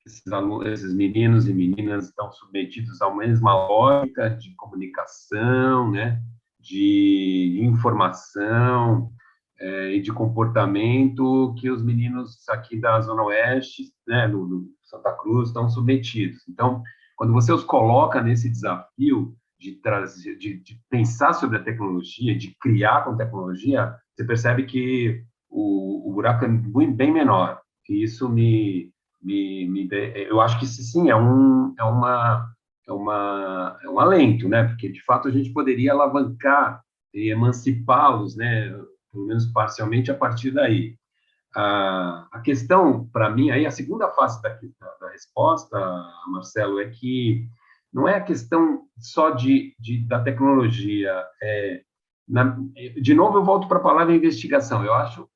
Esses meninos e meninas estão submetidos à mesma lógica de comunicação, né, de informação, e de comportamento que os meninos aqui da Zona Oeste, né, no Santa Cruz, estão submetidos. Então, quando você os coloca nesse desafio de pensar sobre a tecnologia, de criar com tecnologia, você percebe que o buraco é bem menor. E isso eu acho que isso, sim, é um alento, né? Porque, de fato, a gente poderia alavancar e emancipá-los, né? Pelo menos parcialmente, a partir daí. A questão, para mim, aí a segunda face da resposta, Marcelo, é que não é a questão só da tecnologia. De novo, eu volto para a palavra investigação. Eu acho,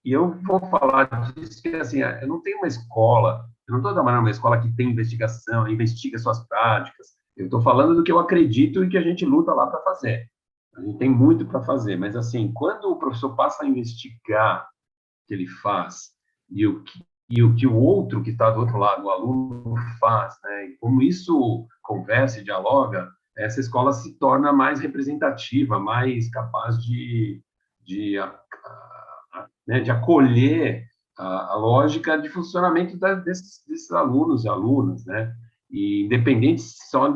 e eu vou falar disso, que assim, eu não tenho uma escola, eu não estou trabalhando numa escola que tem investigação, investiga suas práticas. Eu estou falando do que eu acredito e que a gente luta lá para fazer. A gente tem muito para fazer, mas, assim, quando o professor passa a investigar o que ele faz e o que o outro que está do outro lado, o aluno, faz, né, e como isso conversa e dialoga, essa escola se torna mais representativa, mais capaz de acolher a lógica de funcionamento desses alunos e alunas, né? E independente só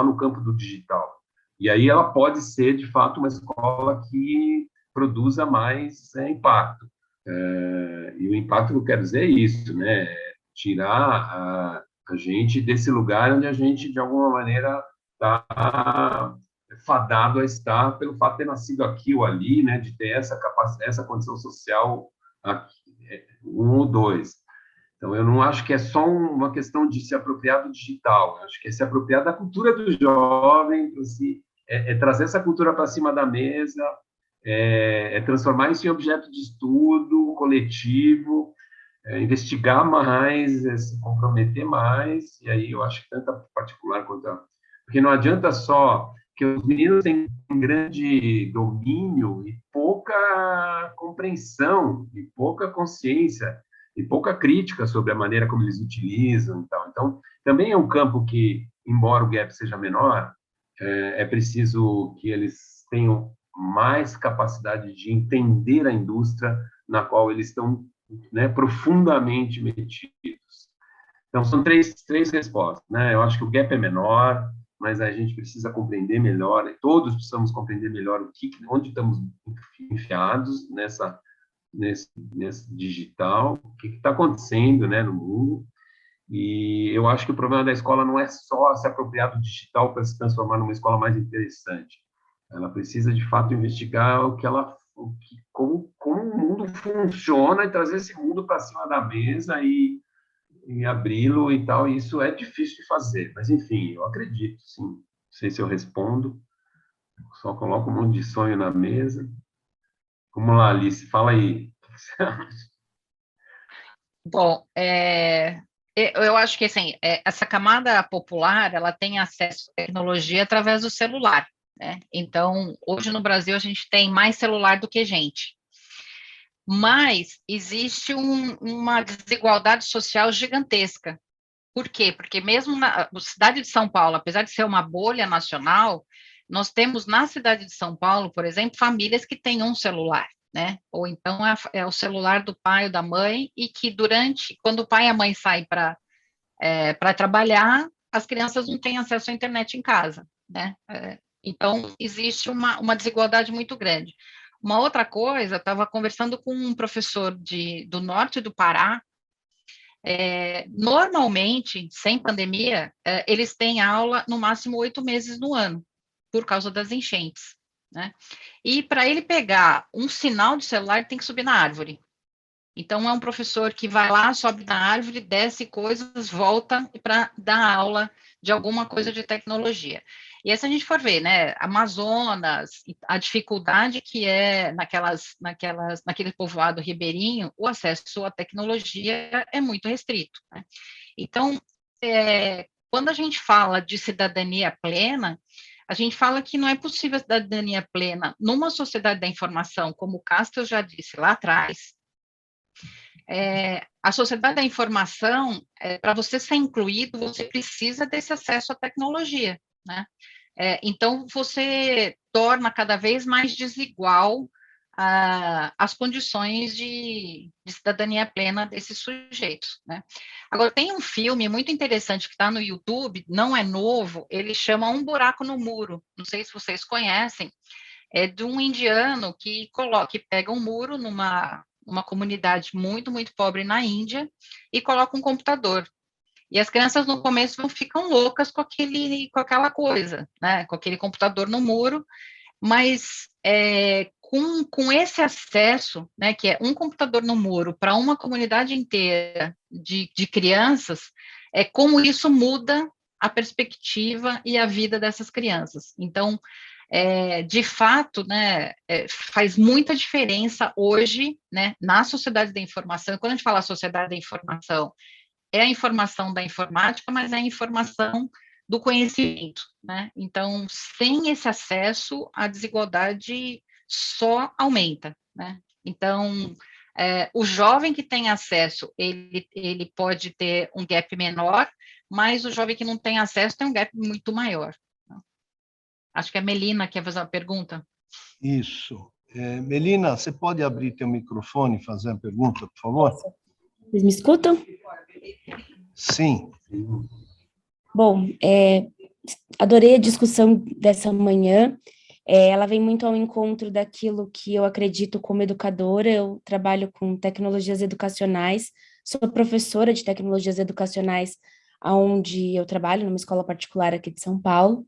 no campo do digital. E aí ela pode ser, de fato, uma escola que produza mais impacto. E o impacto que eu quero dizer é isso, né? Tirar a gente desse lugar onde a gente, de alguma maneira, está fadado a estar pelo fato de ter nascido aqui ou ali, né? De ter essa capacidade, essa condição social aqui, um ou dois. Então, eu não acho que é só uma questão de se apropriar do digital, eu acho que é se apropriar da cultura do jovem, trazer essa cultura para cima da mesa, transformar isso em objeto de estudo coletivo, investigar mais, se comprometer mais, e aí eu acho que tanto a particular quanto a... Porque não adianta só que os meninos têm um grande domínio e pouca compreensão, e pouca consciência, e pouca crítica sobre a maneira como eles utilizam e tal. Então, também é um campo que, embora o gap seja menor, é preciso que eles tenham mais capacidade de entender a indústria na qual eles estão, né, profundamente metidos. Então, são três respostas, né? Eu acho que o gap é menor, mas a gente precisa compreender melhor, todos precisamos compreender melhor onde estamos enfiados nesse digital, o que está acontecendo, né, no mundo. E eu acho que o problema da escola não é só se apropriar do digital para se transformar numa escola mais interessante. Ela precisa, de fato, investigar como o mundo funciona e trazer esse mundo para cima da mesa e abri-lo e tal. E isso é difícil de fazer, mas, enfim, eu acredito, sim. Não sei se eu respondo, só coloco um monte de sonho na mesa. Vamos lá, Alice, fala aí. O que você acha? Bom, eu acho que assim, essa camada popular, ela tem acesso à tecnologia através do celular, né? Então, hoje no Brasil a gente tem mais celular do que gente. Mas existe uma desigualdade social gigantesca. Por quê? Porque mesmo na cidade de São Paulo, apesar de ser uma bolha nacional, nós temos na cidade de São Paulo, por exemplo, famílias que têm um celular, né? Ou então é o celular do pai ou da mãe, e que quando o pai e a mãe saem para trabalhar, as crianças não têm acesso à internet em casa, né? Então, existe uma desigualdade muito grande. Uma outra coisa, estava conversando com um professor do norte do Pará. Normalmente, sem pandemia, eles têm aula no máximo 8 meses no ano, por causa das enchentes, né? E para ele pegar um sinal de celular, ele tem que subir na árvore. Então, é um professor que vai lá, sobe na árvore, desce coisas, volta para dar aula de alguma coisa de tecnologia. E aí, se a gente for ver, né, Amazonas, a dificuldade que é naquele povoado ribeirinho, o acesso à tecnologia é muito restrito, né? Então, quando a gente fala de cidadania plena, a gente fala que não é possível cidadania plena numa sociedade da informação, como o Castro já disse lá atrás. A sociedade da informação, para você ser incluído, você precisa desse acesso à tecnologia, né? Então, você torna cada vez mais desigual as condições de cidadania plena desses sujeitos, né? Agora, tem um filme muito interessante que está no YouTube, não é novo, ele chama Um Buraco no Muro, não sei se vocês conhecem, é de um indiano que pega um muro numa comunidade muito, muito pobre na Índia e coloca um computador. E as crianças no começo ficam loucas com aquela coisa, né? Com aquele computador no muro, mas com esse acesso, né, que é um computador no muro para uma comunidade inteira de crianças, como isso muda a perspectiva e a vida dessas crianças. Então, de fato, né, faz muita diferença hoje, né, na sociedade da informação. Quando a gente fala sociedade da informação, é a informação da informática, mas é a informação do conhecimento, né? Então, sem esse acesso, a desigualdade só aumenta, né? Então, o jovem que tem acesso, ele pode ter um gap menor, mas o jovem que não tem acesso tem um gap muito maior. Acho que a Melina quer fazer uma pergunta. Isso. Melina, você pode abrir teu microfone e fazer a pergunta, por favor? Vocês me escutam? Sim. Bom, adorei a discussão dessa manhã. Ela vem muito ao encontro daquilo que eu acredito como educadora. Eu trabalho com tecnologias educacionais, sou professora de tecnologias educacionais onde eu trabalho, numa escola particular aqui de São Paulo.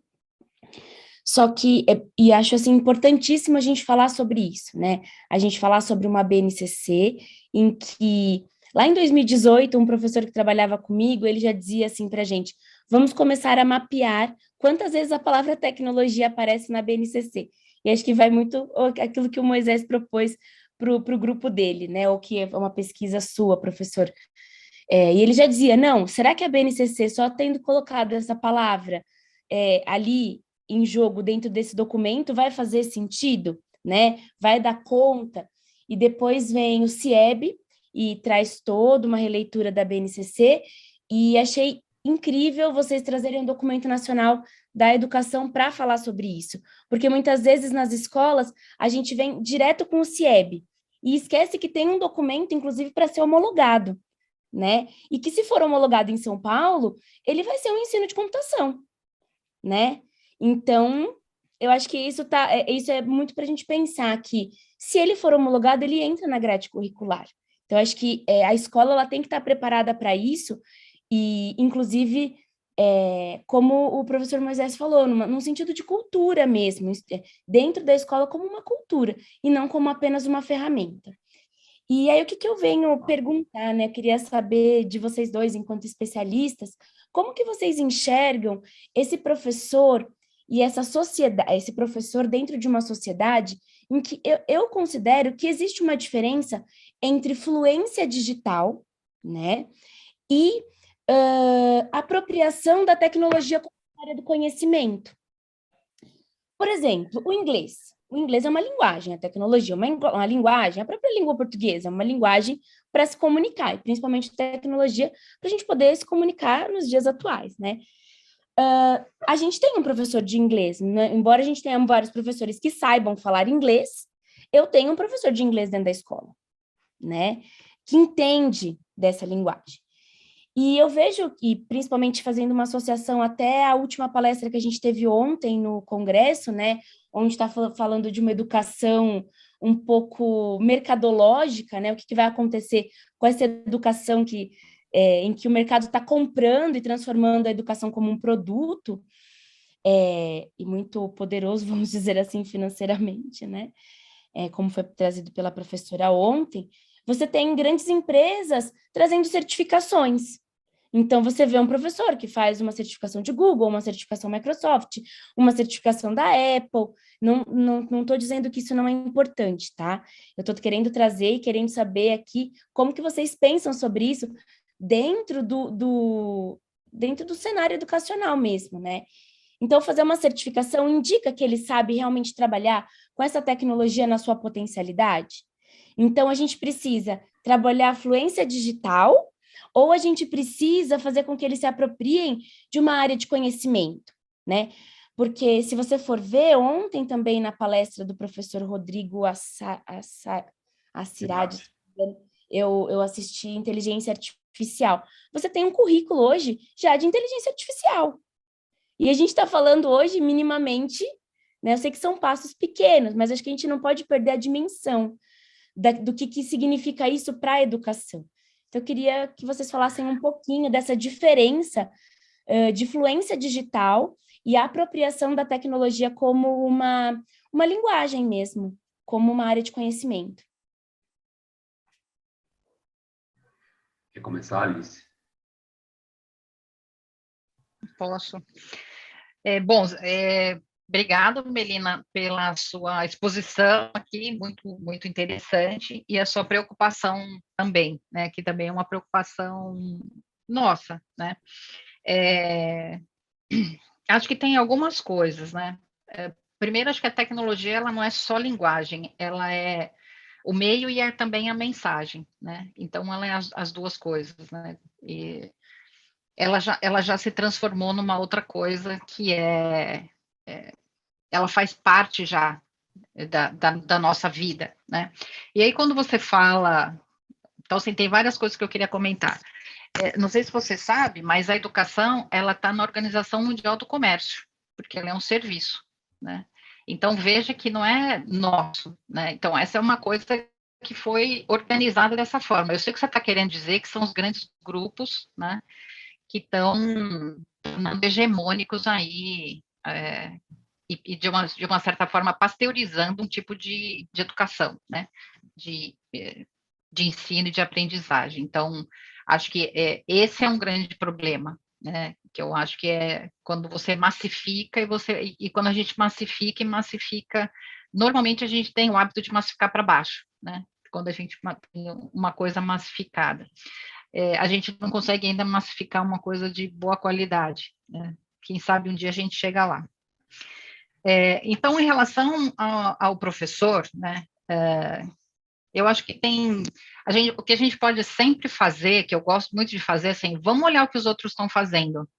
Só que, e acho assim, importantíssimo a gente falar sobre isso, né? A gente falar sobre uma BNCC, em que, lá em 2018, um professor que trabalhava comigo, ele já dizia assim para a gente, vamos começar a mapear quantas vezes a palavra tecnologia aparece na BNCC. E acho que vai muito aquilo que o Moisés propôs para o grupo dele, né? Ou que é uma pesquisa sua, professor. E ele já dizia, não, será que a BNCC, só tendo colocado essa palavra ali em jogo dentro desse documento, vai fazer sentido, né? Vai dar conta? E depois vem o CIEB e traz toda uma releitura da BNCC, e achei incrível vocês trazerem um documento nacional da educação para falar sobre isso, porque muitas vezes nas escolas a gente vem direto com o CIEB e esquece que tem um documento, inclusive, para ser homologado, né? E que se for homologado em São Paulo, ele vai ser um ensino de computação, né? Então, eu acho que isso é muito para a gente pensar que, se ele for homologado, ele entra na grade curricular. Então, acho que a escola ela tem que estar preparada para isso, e, inclusive, como o professor Moisés falou, num sentido de cultura mesmo, dentro da escola como uma cultura, e não como apenas uma ferramenta. E aí, o que eu venho perguntar, né? Eu queria saber de vocês dois, enquanto especialistas, como que vocês enxergam esse professor e essa sociedade, esse professor dentro de uma sociedade em que eu considero que existe uma diferença entre fluência digital, né, e apropriação da tecnologia como área do conhecimento. Por exemplo, o inglês. O inglês é uma linguagem, a tecnologia é uma linguagem, a própria língua portuguesa é uma linguagem para se comunicar, e principalmente tecnologia, para a gente poder se comunicar nos dias atuais, né? A gente tem um professor de inglês, né? Embora a gente tenha vários professores que saibam falar inglês, eu tenho um professor de inglês dentro da escola, né? Que entende dessa linguagem. E eu vejo que, principalmente fazendo uma associação até a última palestra que a gente teve ontem no Congresso, né, onde está falando de uma educação um pouco mercadológica, né, o que vai acontecer com essa educação em que o mercado está comprando e transformando a educação como um produto, e muito poderoso, vamos dizer assim, financeiramente, né, como foi trazido pela professora ontem, você tem grandes empresas trazendo certificações. Então, você vê um professor que faz uma certificação de Google, uma certificação Microsoft, uma certificação da Apple. Não estou dizendo que isso não é importante, tá? Eu estou querendo trazer e querendo saber aqui como que vocês pensam sobre isso dentro dentro do cenário educacional mesmo, né? Então, fazer uma certificação indica que ele sabe realmente trabalhar com essa tecnologia na sua potencialidade? Então, a gente precisa trabalhar a fluência digital, ou a gente precisa fazer com que eles se apropriem de uma área de conhecimento, né? Porque, se você for ver, ontem também na palestra do professor Rodrigo Assirad, eu assisti Inteligência Artificial. Você tem um currículo hoje já de inteligência artificial. E a gente está falando hoje minimamente, né? Eu sei que são passos pequenos, mas acho que a gente não pode perder a dimensão do que significa isso para a educação. Então, eu queria que vocês falassem um pouquinho dessa diferença de fluência digital e a apropriação da tecnologia como uma linguagem mesmo, como uma área de conhecimento. Quer começar, Alice? Posso. Bom, obrigado, Melina, pela sua exposição aqui, muito, muito interessante, e a sua preocupação também, né, que também é uma preocupação nossa, né? Acho que tem algumas coisas, né? Primeiro, acho que a tecnologia, ela não é só linguagem, ela é o meio e é também a mensagem, né? Então, ela é as duas coisas, né? E ela já se transformou numa outra coisa que ela faz parte já da nossa vida, né? E aí, quando você fala, Então, assim, tem várias coisas que eu queria comentar. Não sei se você sabe, mas a educação, ela está na Organização Mundial do Comércio, porque ela é um serviço, né? Então, veja que não é nosso, né? Então, essa é uma coisa que foi organizada dessa forma. Eu sei que você está querendo dizer que são os grandes grupos, né, que estão hegemônicos aí, e de uma certa forma pasteurizando um tipo de educação, né, de ensino e de aprendizagem. Então, acho que esse é um grande problema, né, que eu acho que é quando você massifica e quando a gente massifica e massifica, normalmente a gente tem o hábito de massificar para baixo, né, quando a gente tem uma coisa massificada. A gente não consegue ainda massificar uma coisa de boa qualidade, né? Quem sabe um dia a gente chega lá. Então, em relação ao professor, né, eu acho que o que a gente pode sempre fazer, que eu gosto muito de fazer, assim, vamos olhar o que os outros estão fazendo,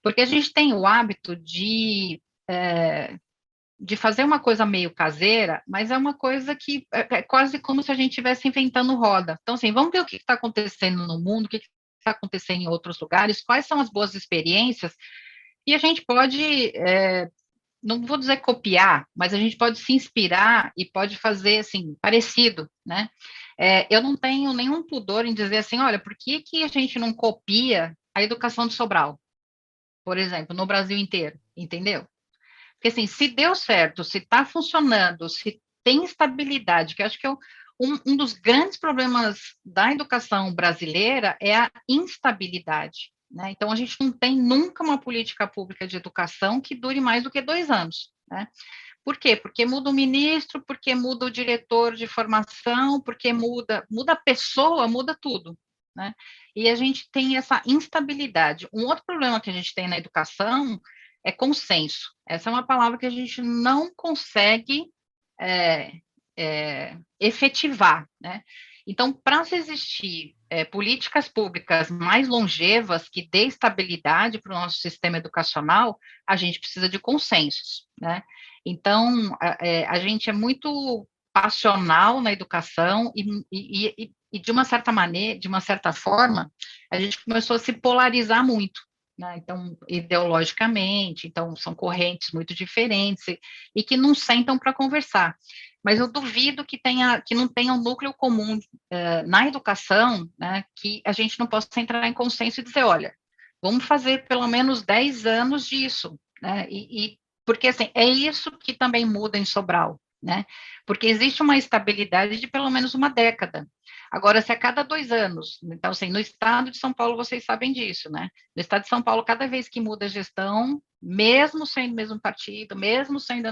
porque a gente tem o hábito de fazer uma coisa meio caseira, mas é uma coisa que é quase como se a gente estivesse inventando roda. Então, assim, vamos ver o que está acontecendo no mundo, o que está acontecendo em outros lugares, quais são as boas experiências, e a gente pode, não vou dizer copiar, mas a gente pode se inspirar e pode fazer, assim, parecido, né? Eu não tenho nenhum pudor em dizer assim, olha, por que a gente não copia a educação de Sobral, por exemplo, no Brasil inteiro, entendeu? Porque, assim, se deu certo, se está funcionando, se tem estabilidade, que eu acho que um dos grandes problemas da educação brasileira é a instabilidade, né? Então, a gente não tem nunca uma política pública de educação que dure mais do que 2 anos, né? Por quê? Porque muda o ministro, porque muda o diretor de formação, porque muda a pessoa, muda tudo, né? E a gente tem essa instabilidade. Um outro problema que a gente tem na educação é consenso. Essa é uma palavra que a gente não consegue efetivar, né? Então, para se existir políticas públicas mais longevas que dê estabilidade para o nosso sistema educacional, a gente precisa de consensos, né? Então, a gente é muito passional na educação e de uma certa maneira, de uma certa forma, a gente começou a se polarizar muito, né? Então, ideologicamente, então são correntes muito diferentes e que não sentam para conversar. Mas eu duvido que não tenha um núcleo comum na educação, né, que a gente não possa entrar em consenso e dizer, olha, vamos fazer pelo menos 10 anos disso, né? Porque assim, é isso que também muda em Sobral, né? Porque existe uma estabilidade de pelo menos uma década. Agora, se a cada 2 anos, então, assim, no estado de São Paulo, vocês sabem disso, né? No estado de São Paulo, cada vez que muda a gestão, mesmo sendo o mesmo partido, mesmo sendo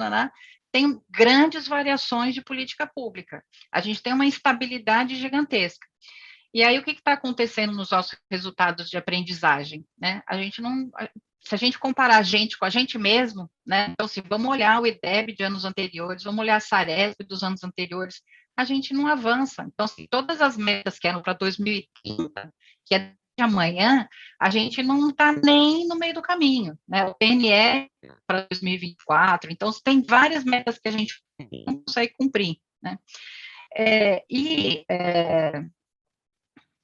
tem grandes variações de política pública. A gente tem uma instabilidade gigantesca. E aí, o que está acontecendo nos nossos resultados de aprendizagem, né? A gente não... Se a gente comparar a gente com a gente mesmo, né? Então, se vamos olhar o IDEB de anos anteriores, vamos olhar a Saresp dos anos anteriores, a gente não avança. Então, assim, todas as metas que eram para 2030, que é de amanhã, a gente não está nem no meio do caminho, né? O PNE para 2024, então tem várias metas que a gente não consegue cumprir, né?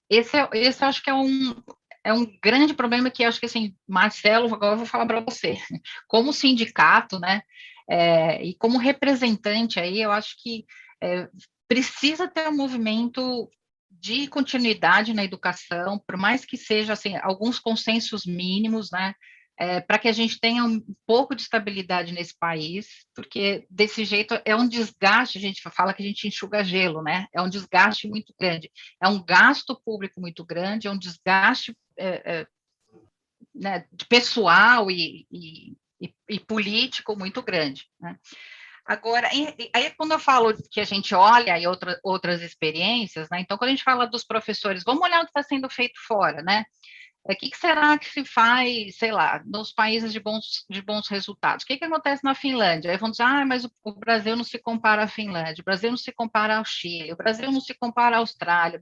Esse eu acho que é um grande problema que eu acho que, assim, Marcelo, agora eu vou falar para você, como sindicato, né, e como representante aí, eu acho que precisa ter um movimento de continuidade na educação, por mais que seja, assim, alguns consensos mínimos, né, para que a gente tenha um pouco de estabilidade nesse país, porque desse jeito é um desgaste, a gente fala que a gente enxuga gelo, né? É um desgaste muito grande, é um gasto público muito grande, é um desgaste né, de pessoal e político muito grande, né? Agora, aí quando eu falo que a gente olha e outras experiências, né? Então, quando a gente fala dos professores, vamos olhar o que está sendo feito fora, né? O que será que se faz, sei lá, nos países de bons resultados? O que acontece na Finlândia? Aí vão dizer, mas o Brasil não se compara à Finlândia, o Brasil não se compara ao Chile, o Brasil não se compara à Austrália, o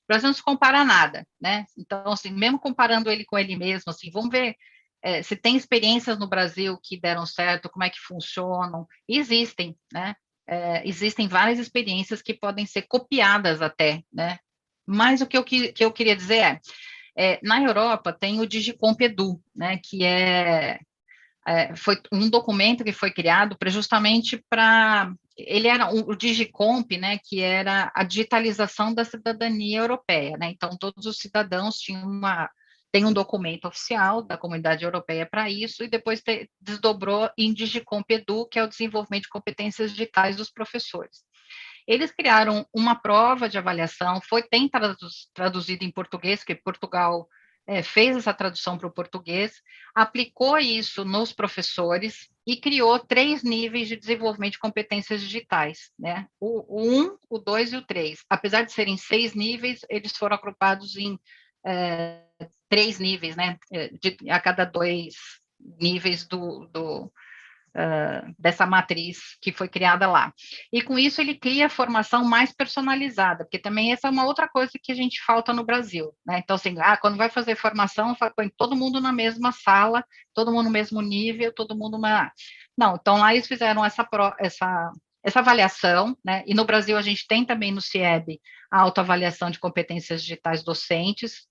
Brasil não se compara a nada, né? Então, assim, mesmo comparando ele com ele mesmo, assim, vamos ver se tem experiências no Brasil que deram certo, como é que funcionam. Existem, né? Existem várias experiências que podem ser copiadas até, né? Mas o que eu queria dizer na Europa tem o Digicomp Edu, né, que foi um documento que foi criado justamente para... Ele era o Digicomp, né, que era a digitalização da cidadania europeia, né? Então, todos os cidadãos tem um documento oficial da Comunidade Europeia para isso, e depois desdobrou em Digicomp Edu, que é o desenvolvimento de competências digitais dos professores. Eles criaram uma prova de avaliação, tem traduzido em português, porque Portugal fez essa tradução para o português, aplicou isso nos professores e criou 3 níveis de desenvolvimento de competências digitais, né? O 1, o 2 e o 3. Apesar de serem 6 níveis, eles foram agrupados em 3 níveis, né? A cada 2 níveis dessa matriz que foi criada lá. E com isso ele cria a formação mais personalizada, porque também essa é uma outra coisa que a gente falta no Brasil, né? Então, assim, quando vai fazer formação, põe todo mundo na mesma sala, todo mundo no mesmo nível, todo mundo na... Não, então lá eles fizeram essa avaliação, né? E no Brasil a gente tem também no CIEB a autoavaliação de competências digitais docentes,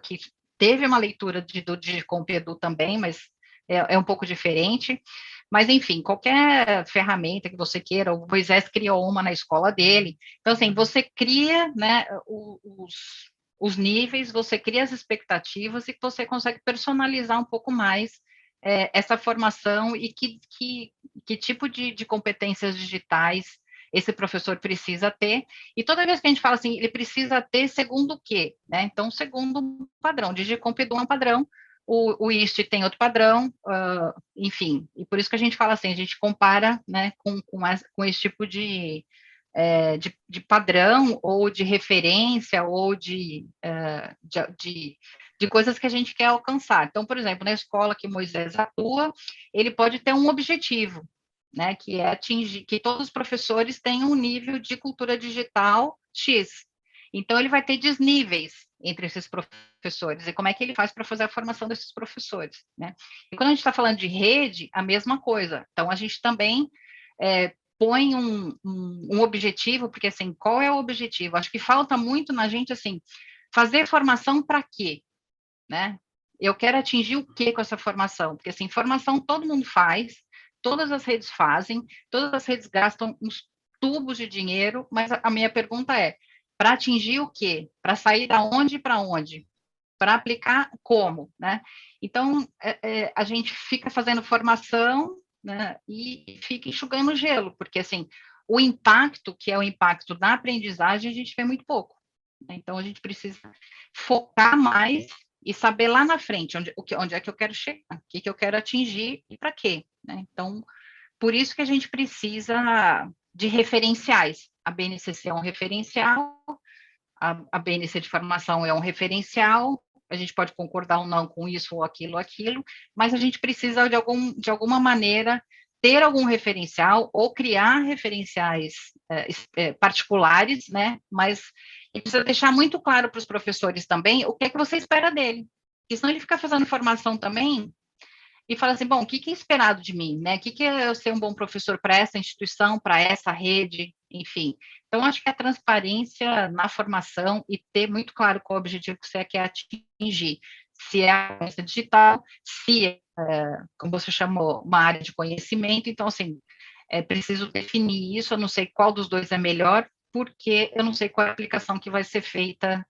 que teve uma leitura do Digicomp Edu também, mas é um pouco diferente, mas, enfim, qualquer ferramenta que você queira, o Moisés criou uma na escola dele, então, assim, você cria, né, os níveis, você cria as expectativas e você consegue personalizar um pouco mais essa formação e que tipo de competências digitais esse professor precisa ter, e toda vez que a gente fala assim, ele precisa ter segundo o quê, né, então, segundo um padrão, Digicomp Edu é um padrão, o IST tem outro padrão, enfim, e por isso que a gente fala assim, a gente compara, né, com esse tipo de padrão, ou de referência, ou de coisas que a gente quer alcançar. Então, por exemplo, na escola que Moisés atua, ele pode ter um objetivo, né, que é atingir, que todos os professores tenham um nível de cultura digital X. Então, ele vai ter desníveis entre esses professores, e como é que ele faz para fazer a formação desses professores, né? E quando a gente está falando de rede, a mesma coisa. Então, a gente também põe um objetivo, porque, assim, qual é o objetivo? Acho que falta muito na gente, assim, fazer formação para quê, né? Eu quero atingir o quê com essa formação? Porque, assim, formação todo mundo faz, todas as redes fazem, todas as redes gastam uns tubos de dinheiro, mas a minha pergunta é, para atingir o quê? Para sair da onde para onde? Para aplicar como, né? Então, a gente fica fazendo formação, né, e fica enxugando gelo, porque, assim, o impacto, que é o impacto da aprendizagem, a gente vê muito pouco. Né? Então, a gente precisa focar mais e saber lá na frente onde é que eu quero chegar, o que eu quero atingir e para quê. Né? Então, por isso que a gente precisa de referenciais. A BNCC é um referencial, a BNC de formação é um referencial, a gente pode concordar ou não com isso ou aquilo, mas a gente precisa, de alguma maneira, ter algum referencial ou criar referenciais particulares, né? Mas precisa deixar muito claro para os professores também o que é que você espera dele, porque senão ele fica fazendo formação também e fala assim, bom, o que é esperado de mim, né? O que é eu ser um bom professor para essa instituição, para essa rede, enfim. Então, acho que a transparência na formação e ter muito claro qual o objetivo que você quer atingir, se é a ciência digital, se é, como você chamou, uma área de conhecimento, então, assim, é preciso definir isso, eu não sei qual dos dois é melhor, porque eu não sei qual é a aplicação que vai ser feita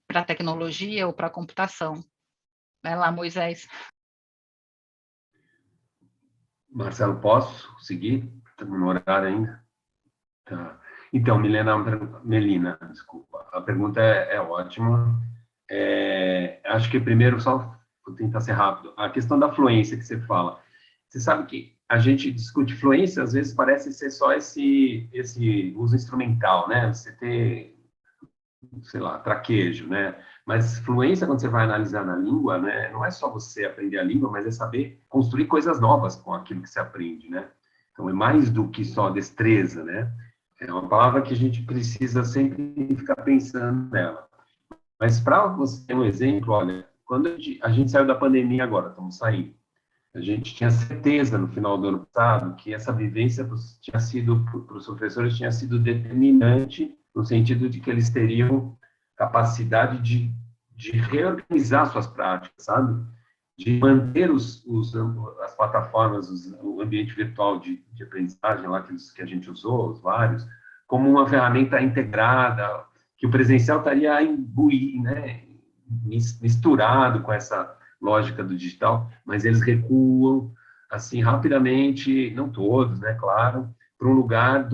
para a tecnologia ou para a computação. Vai lá, Moisés. Marcelo, posso seguir? Estamos no horário ainda? Tá. Então, Melina, desculpa. A pergunta é ótima. Acho que primeiro, só vou tentar ser rápido, a questão da fluência que você fala. Você sabe que a gente discute fluência, às vezes parece ser só esse uso instrumental, né? Você ter, sei lá, traquejo, né? Mas fluência, quando você vai analisar na língua, né, não é só você aprender a língua, mas é saber construir coisas novas com aquilo que você aprende, né? Então, é mais do que só destreza, né? É uma palavra que a gente precisa sempre ficar pensando nela. Mas para você ter um exemplo, olha, quando a gente saiu da pandemia agora, estamos saindo, a gente tinha certeza no final do ano passado que essa vivência tinha sido, para os professores, tinha sido determinante no sentido de que eles teriam capacidade de reorganizar suas práticas, sabe? De manter as plataformas, o ambiente virtual de aprendizagem lá que a gente usou, os vários, como uma ferramenta integrada, que o presencial estaria imbuído, né, misturado com essa lógica do digital, mas eles recuam, assim, rapidamente, não todos, né, claro, para um lugar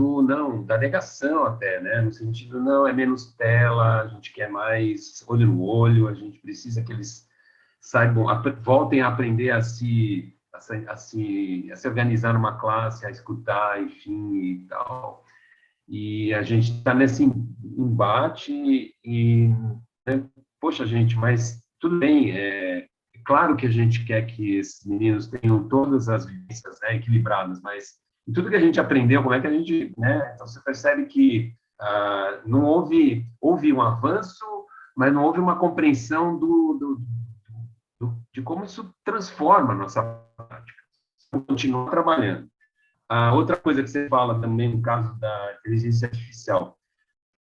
da negação até, né, no sentido, não, é menos tela, a gente quer mais olho no olho, a gente precisa que eles saibam, voltem a aprender a se organizar numa classe, a escutar, enfim, e tal. E a gente está nesse embate e, né, poxa, gente, mas tudo bem, é claro que a gente quer que esses meninos tenham todas as vivências, né, equilibradas, mas em tudo que a gente aprendeu, como é que a gente, né, então você percebe que não houve um avanço, mas não houve uma compreensão de como isso transforma a nossa prática. Continuar trabalhando. A outra coisa que você fala também no caso da inteligência artificial,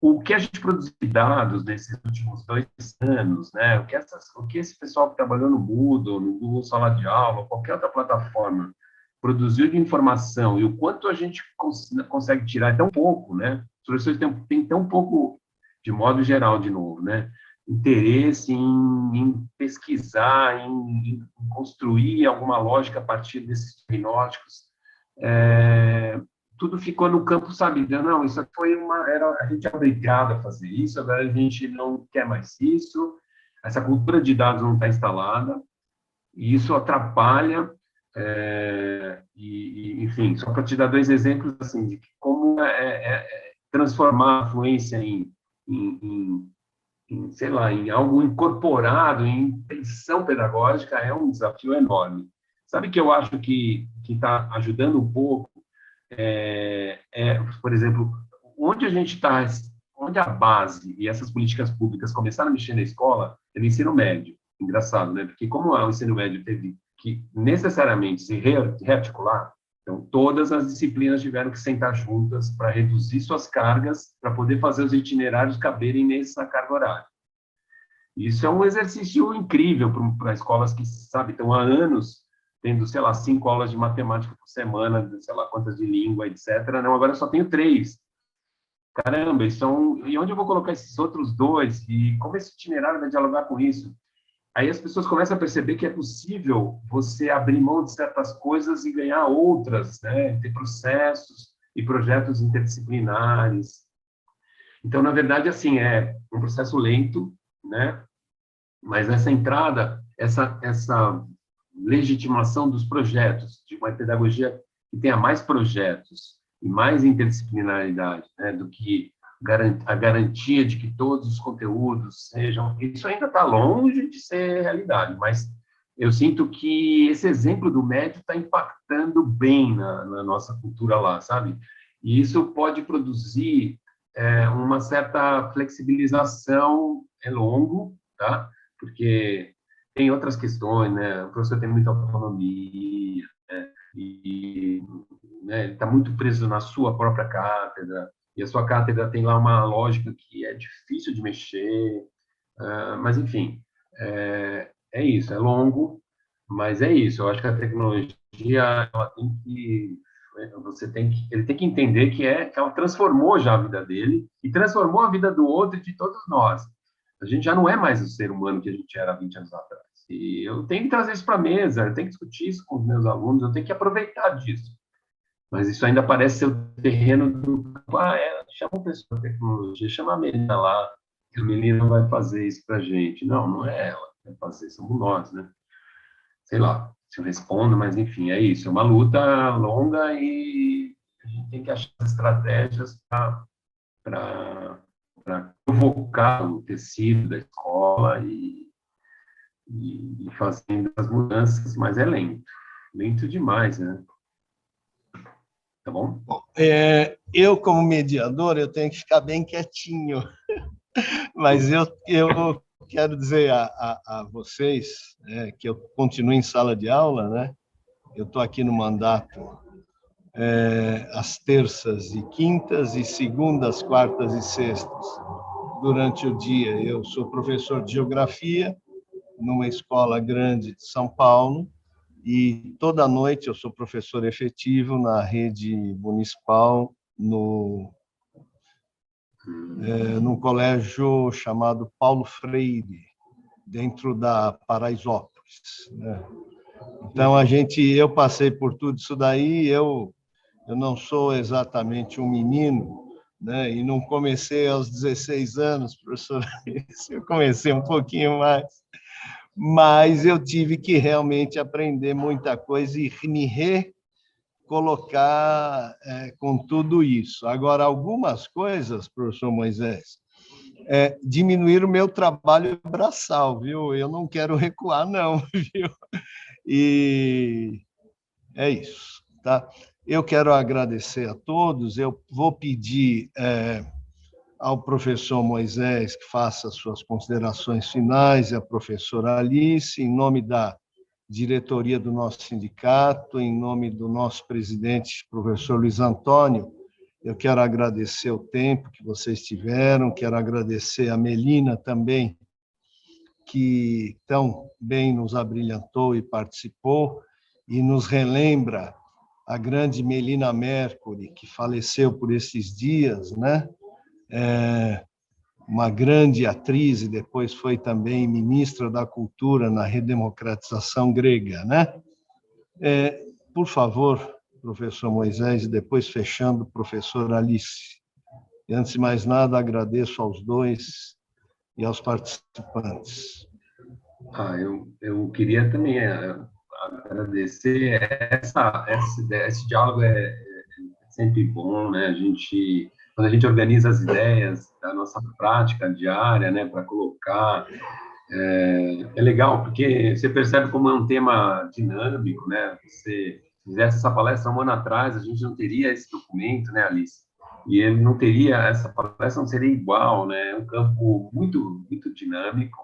o que a gente produziu de dados nesses últimos 2 anos, né? O que esse pessoal que trabalhou no Moodle, no Google Sala de Aula, qualquer outra plataforma, produziu de informação e o quanto a gente consegue tirar é tão pouco, né? Os professores têm tão pouco, de modo geral, de novo, né? Interesse em pesquisar, em construir alguma lógica a partir desses diagnósticos. Tudo ficou no campo, sabe? Não, isso foi a gente é obrigado a fazer isso, agora a gente não quer mais isso, essa cultura de dados não está instalada, e isso atrapalha, enfim, só para te dar 2 exemplos, assim, de como transformar a fluência em, sei lá, em algo incorporado, em intenção pedagógica, é um desafio enorme. Sabe que eu acho que está ajudando um pouco? Por exemplo, onde a gente está, onde a base e essas políticas públicas começaram a mexer na escola é no ensino médio. Engraçado, né? Porque como o ensino médio teve que necessariamente se rearticular, então todas as disciplinas tiveram que sentar juntas para reduzir suas cargas, para poder fazer os itinerários caberem nessa carga horária. Isso é um exercício incrível para escolas que, sabe, estão há anos tendo, sei lá, 5 aulas de matemática por semana, sei lá, quantas de língua, etc. Não, agora eu só tenho 3. Caramba, e onde eu vou colocar esses outros 2? E como esse itinerário vai dialogar com isso? Aí as pessoas começam a perceber que é possível você abrir mão de certas coisas e ganhar outras, né? Ter processos e projetos interdisciplinares. Então, na verdade, assim, é um processo lento, né? Mas essa entrada, essa legitimação dos projetos, de uma pedagogia que tenha mais projetos e mais interdisciplinaridade, né, do que a garantia de que todos os conteúdos sejam... Isso ainda está longe de ser realidade, mas eu sinto que esse exemplo do médio está impactando bem na nossa cultura lá, sabe? E isso pode produzir uma certa flexibilização, é longo, tá? Porque tem outras questões, né? O professor tem muita autonomia, né? E, né, ele está muito preso na sua própria cátedra, e a sua cátedra tem lá uma lógica que é difícil de mexer, mas, enfim, é isso, é longo, mas é isso. Eu acho que a tecnologia, ela tem que... ele tem que entender que ela transformou já a vida dele e transformou a vida do outro e de todos nós. A gente já não é mais o ser humano que a gente era 20 anos atrás. E eu tenho que trazer isso para a mesa, eu tenho que discutir isso com os meus alunos, eu tenho que aproveitar disso. Mas isso ainda parece ser o terreno do... chama o pessoal da tecnologia, chama a menina lá, que a menina vai fazer isso para a gente. Não é ela que vai fazer, somos nós, né? Sei lá se eu respondo, mas, enfim, é isso. É uma luta longa e a gente tem que achar estratégias para provocar o tecido da escola e fazendo as mudanças, mas é lento demais, né? Tá bom? Bom, eu, como mediador, eu tenho que ficar bem quietinho, mas eu quero dizer a vocês que eu continuo em sala de aula, né? Eu estou aqui no mandato às terças e quintas e segundas, quartas e sextas, durante o dia. Eu sou professor de geografia numa escola grande de São Paulo e toda noite eu sou professor efetivo na rede municipal num colégio chamado Paulo Freire, dentro da Paraisópolis, né? Então, eu passei por tudo isso daí, eu não sou exatamente um menino, né? E não comecei aos 16 anos, professor, eu comecei um pouquinho mais, mas eu tive que realmente aprender muita coisa e me recolocar com tudo isso. Agora, algumas coisas, professor Moisés, diminuir o meu trabalho braçal, viu? Eu não quero recuar, não, viu? E é isso, tá? Eu quero agradecer a todos. Eu vou pedir ao professor Moisés que faça suas considerações finais, e a professora Alice, em nome da diretoria do nosso sindicato, em nome do nosso presidente, professor Luiz Antônio. Eu quero agradecer o tempo que vocês tiveram, quero agradecer a Melina também, que tão bem nos abrilhantou e participou, e nos relembra a grande Melina Mercury, que faleceu por esses dias, né? Uma grande atriz e depois foi também ministra da Cultura na redemocratização grega, né? Por favor, professor Moisés, e depois fechando, professor Alice. E antes de mais nada, agradeço aos dois e aos participantes. Eu queria também agradecer esse diálogo é sempre bom, né? Quando a gente organiza as ideias da nossa prática diária, né, para colocar, é legal, porque você percebe como é um tema dinâmico, né? Se fizesse essa palestra um ano atrás, a gente não teria esse documento, né, Alice? E ele não teria, essa palestra não seria igual, né? É um campo muito, muito dinâmico.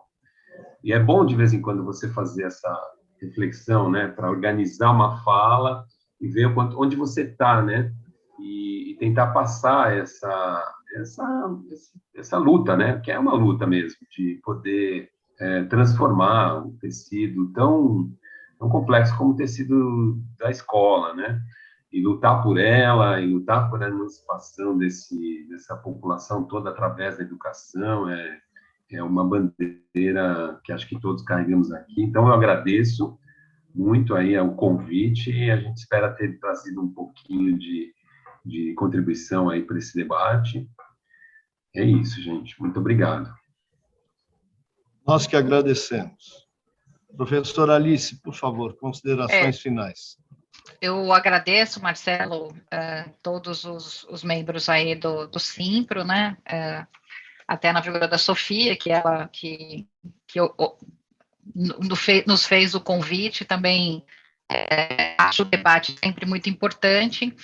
E é bom, de vez em quando, você fazer essa reflexão, né? Para organizar uma fala e ver onde você está, né? E tentar passar essa luta, né? Que é uma luta mesmo, de poder transformar um tecido tão complexo como o tecido da escola, né? E lutar por ela, e lutar por a emancipação dessa população toda através da educação, é uma bandeira que acho que todos carregamos aqui. Então, eu agradeço muito aí o convite e a gente espera ter trazido um pouquinho de contribuição aí para esse debate. É isso, gente. Muito obrigado. Nós que agradecemos. Professora Alice, por favor, considerações finais. Eu agradeço, Marcelo, todos os membros aí do Simpro, né? Até na figura da Sofia, que ela nos fez o convite, também acho o debate sempre muito importante,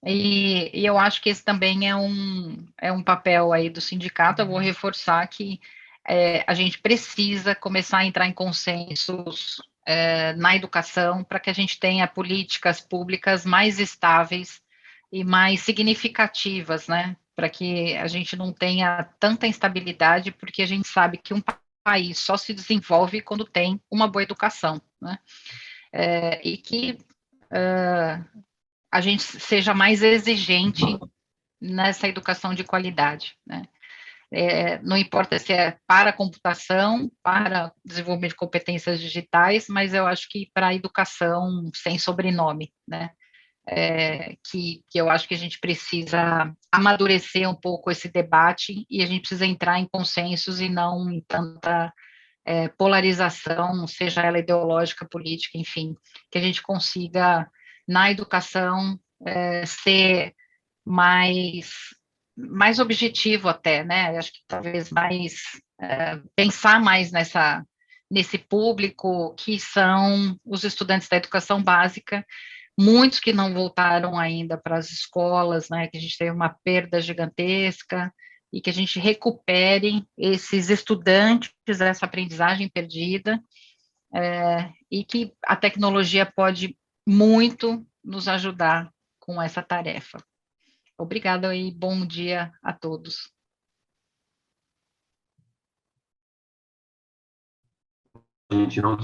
e eu acho que esse também é um papel aí do sindicato. Eu vou reforçar que a gente precisa começar a entrar em consensos na educação para que a gente tenha políticas públicas mais estáveis e mais significativas, né? Para que a gente não tenha tanta instabilidade, porque a gente sabe que um país só se desenvolve quando tem uma boa educação, né? E que a gente seja mais exigente nessa educação de qualidade, né? Não importa se é para a computação, para desenvolvimento de competências digitais, mas eu acho que para a educação sem sobrenome, né? Que eu acho que a gente precisa amadurecer um pouco esse debate e a gente precisa entrar em consensos e não em tanta polarização, seja ela ideológica, política, enfim, que a gente consiga, na educação, ser mais objetivo até, né? Eu acho que talvez pensar mais nesse público que são os estudantes da educação básica, muitos que não voltaram ainda para as escolas, né? Que a gente teve uma perda gigantesca e que a gente recupere esses estudantes, essa aprendizagem perdida, e que a tecnologia pode muito nos ajudar com essa tarefa. Obrigada e bom dia a todos. A gente não...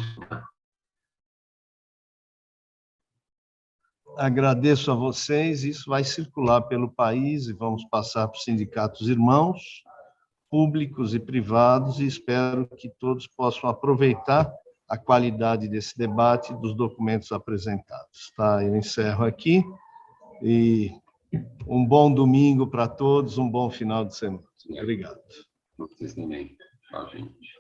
Agradeço a vocês, isso vai circular pelo país e vamos passar para os sindicatos irmãos, públicos e privados, e espero que todos possam aproveitar a qualidade desse debate e dos documentos apresentados. Tá? Eu encerro aqui e um bom domingo para todos, um bom final de semana. Obrigado. Vocês também. Tchau, gente.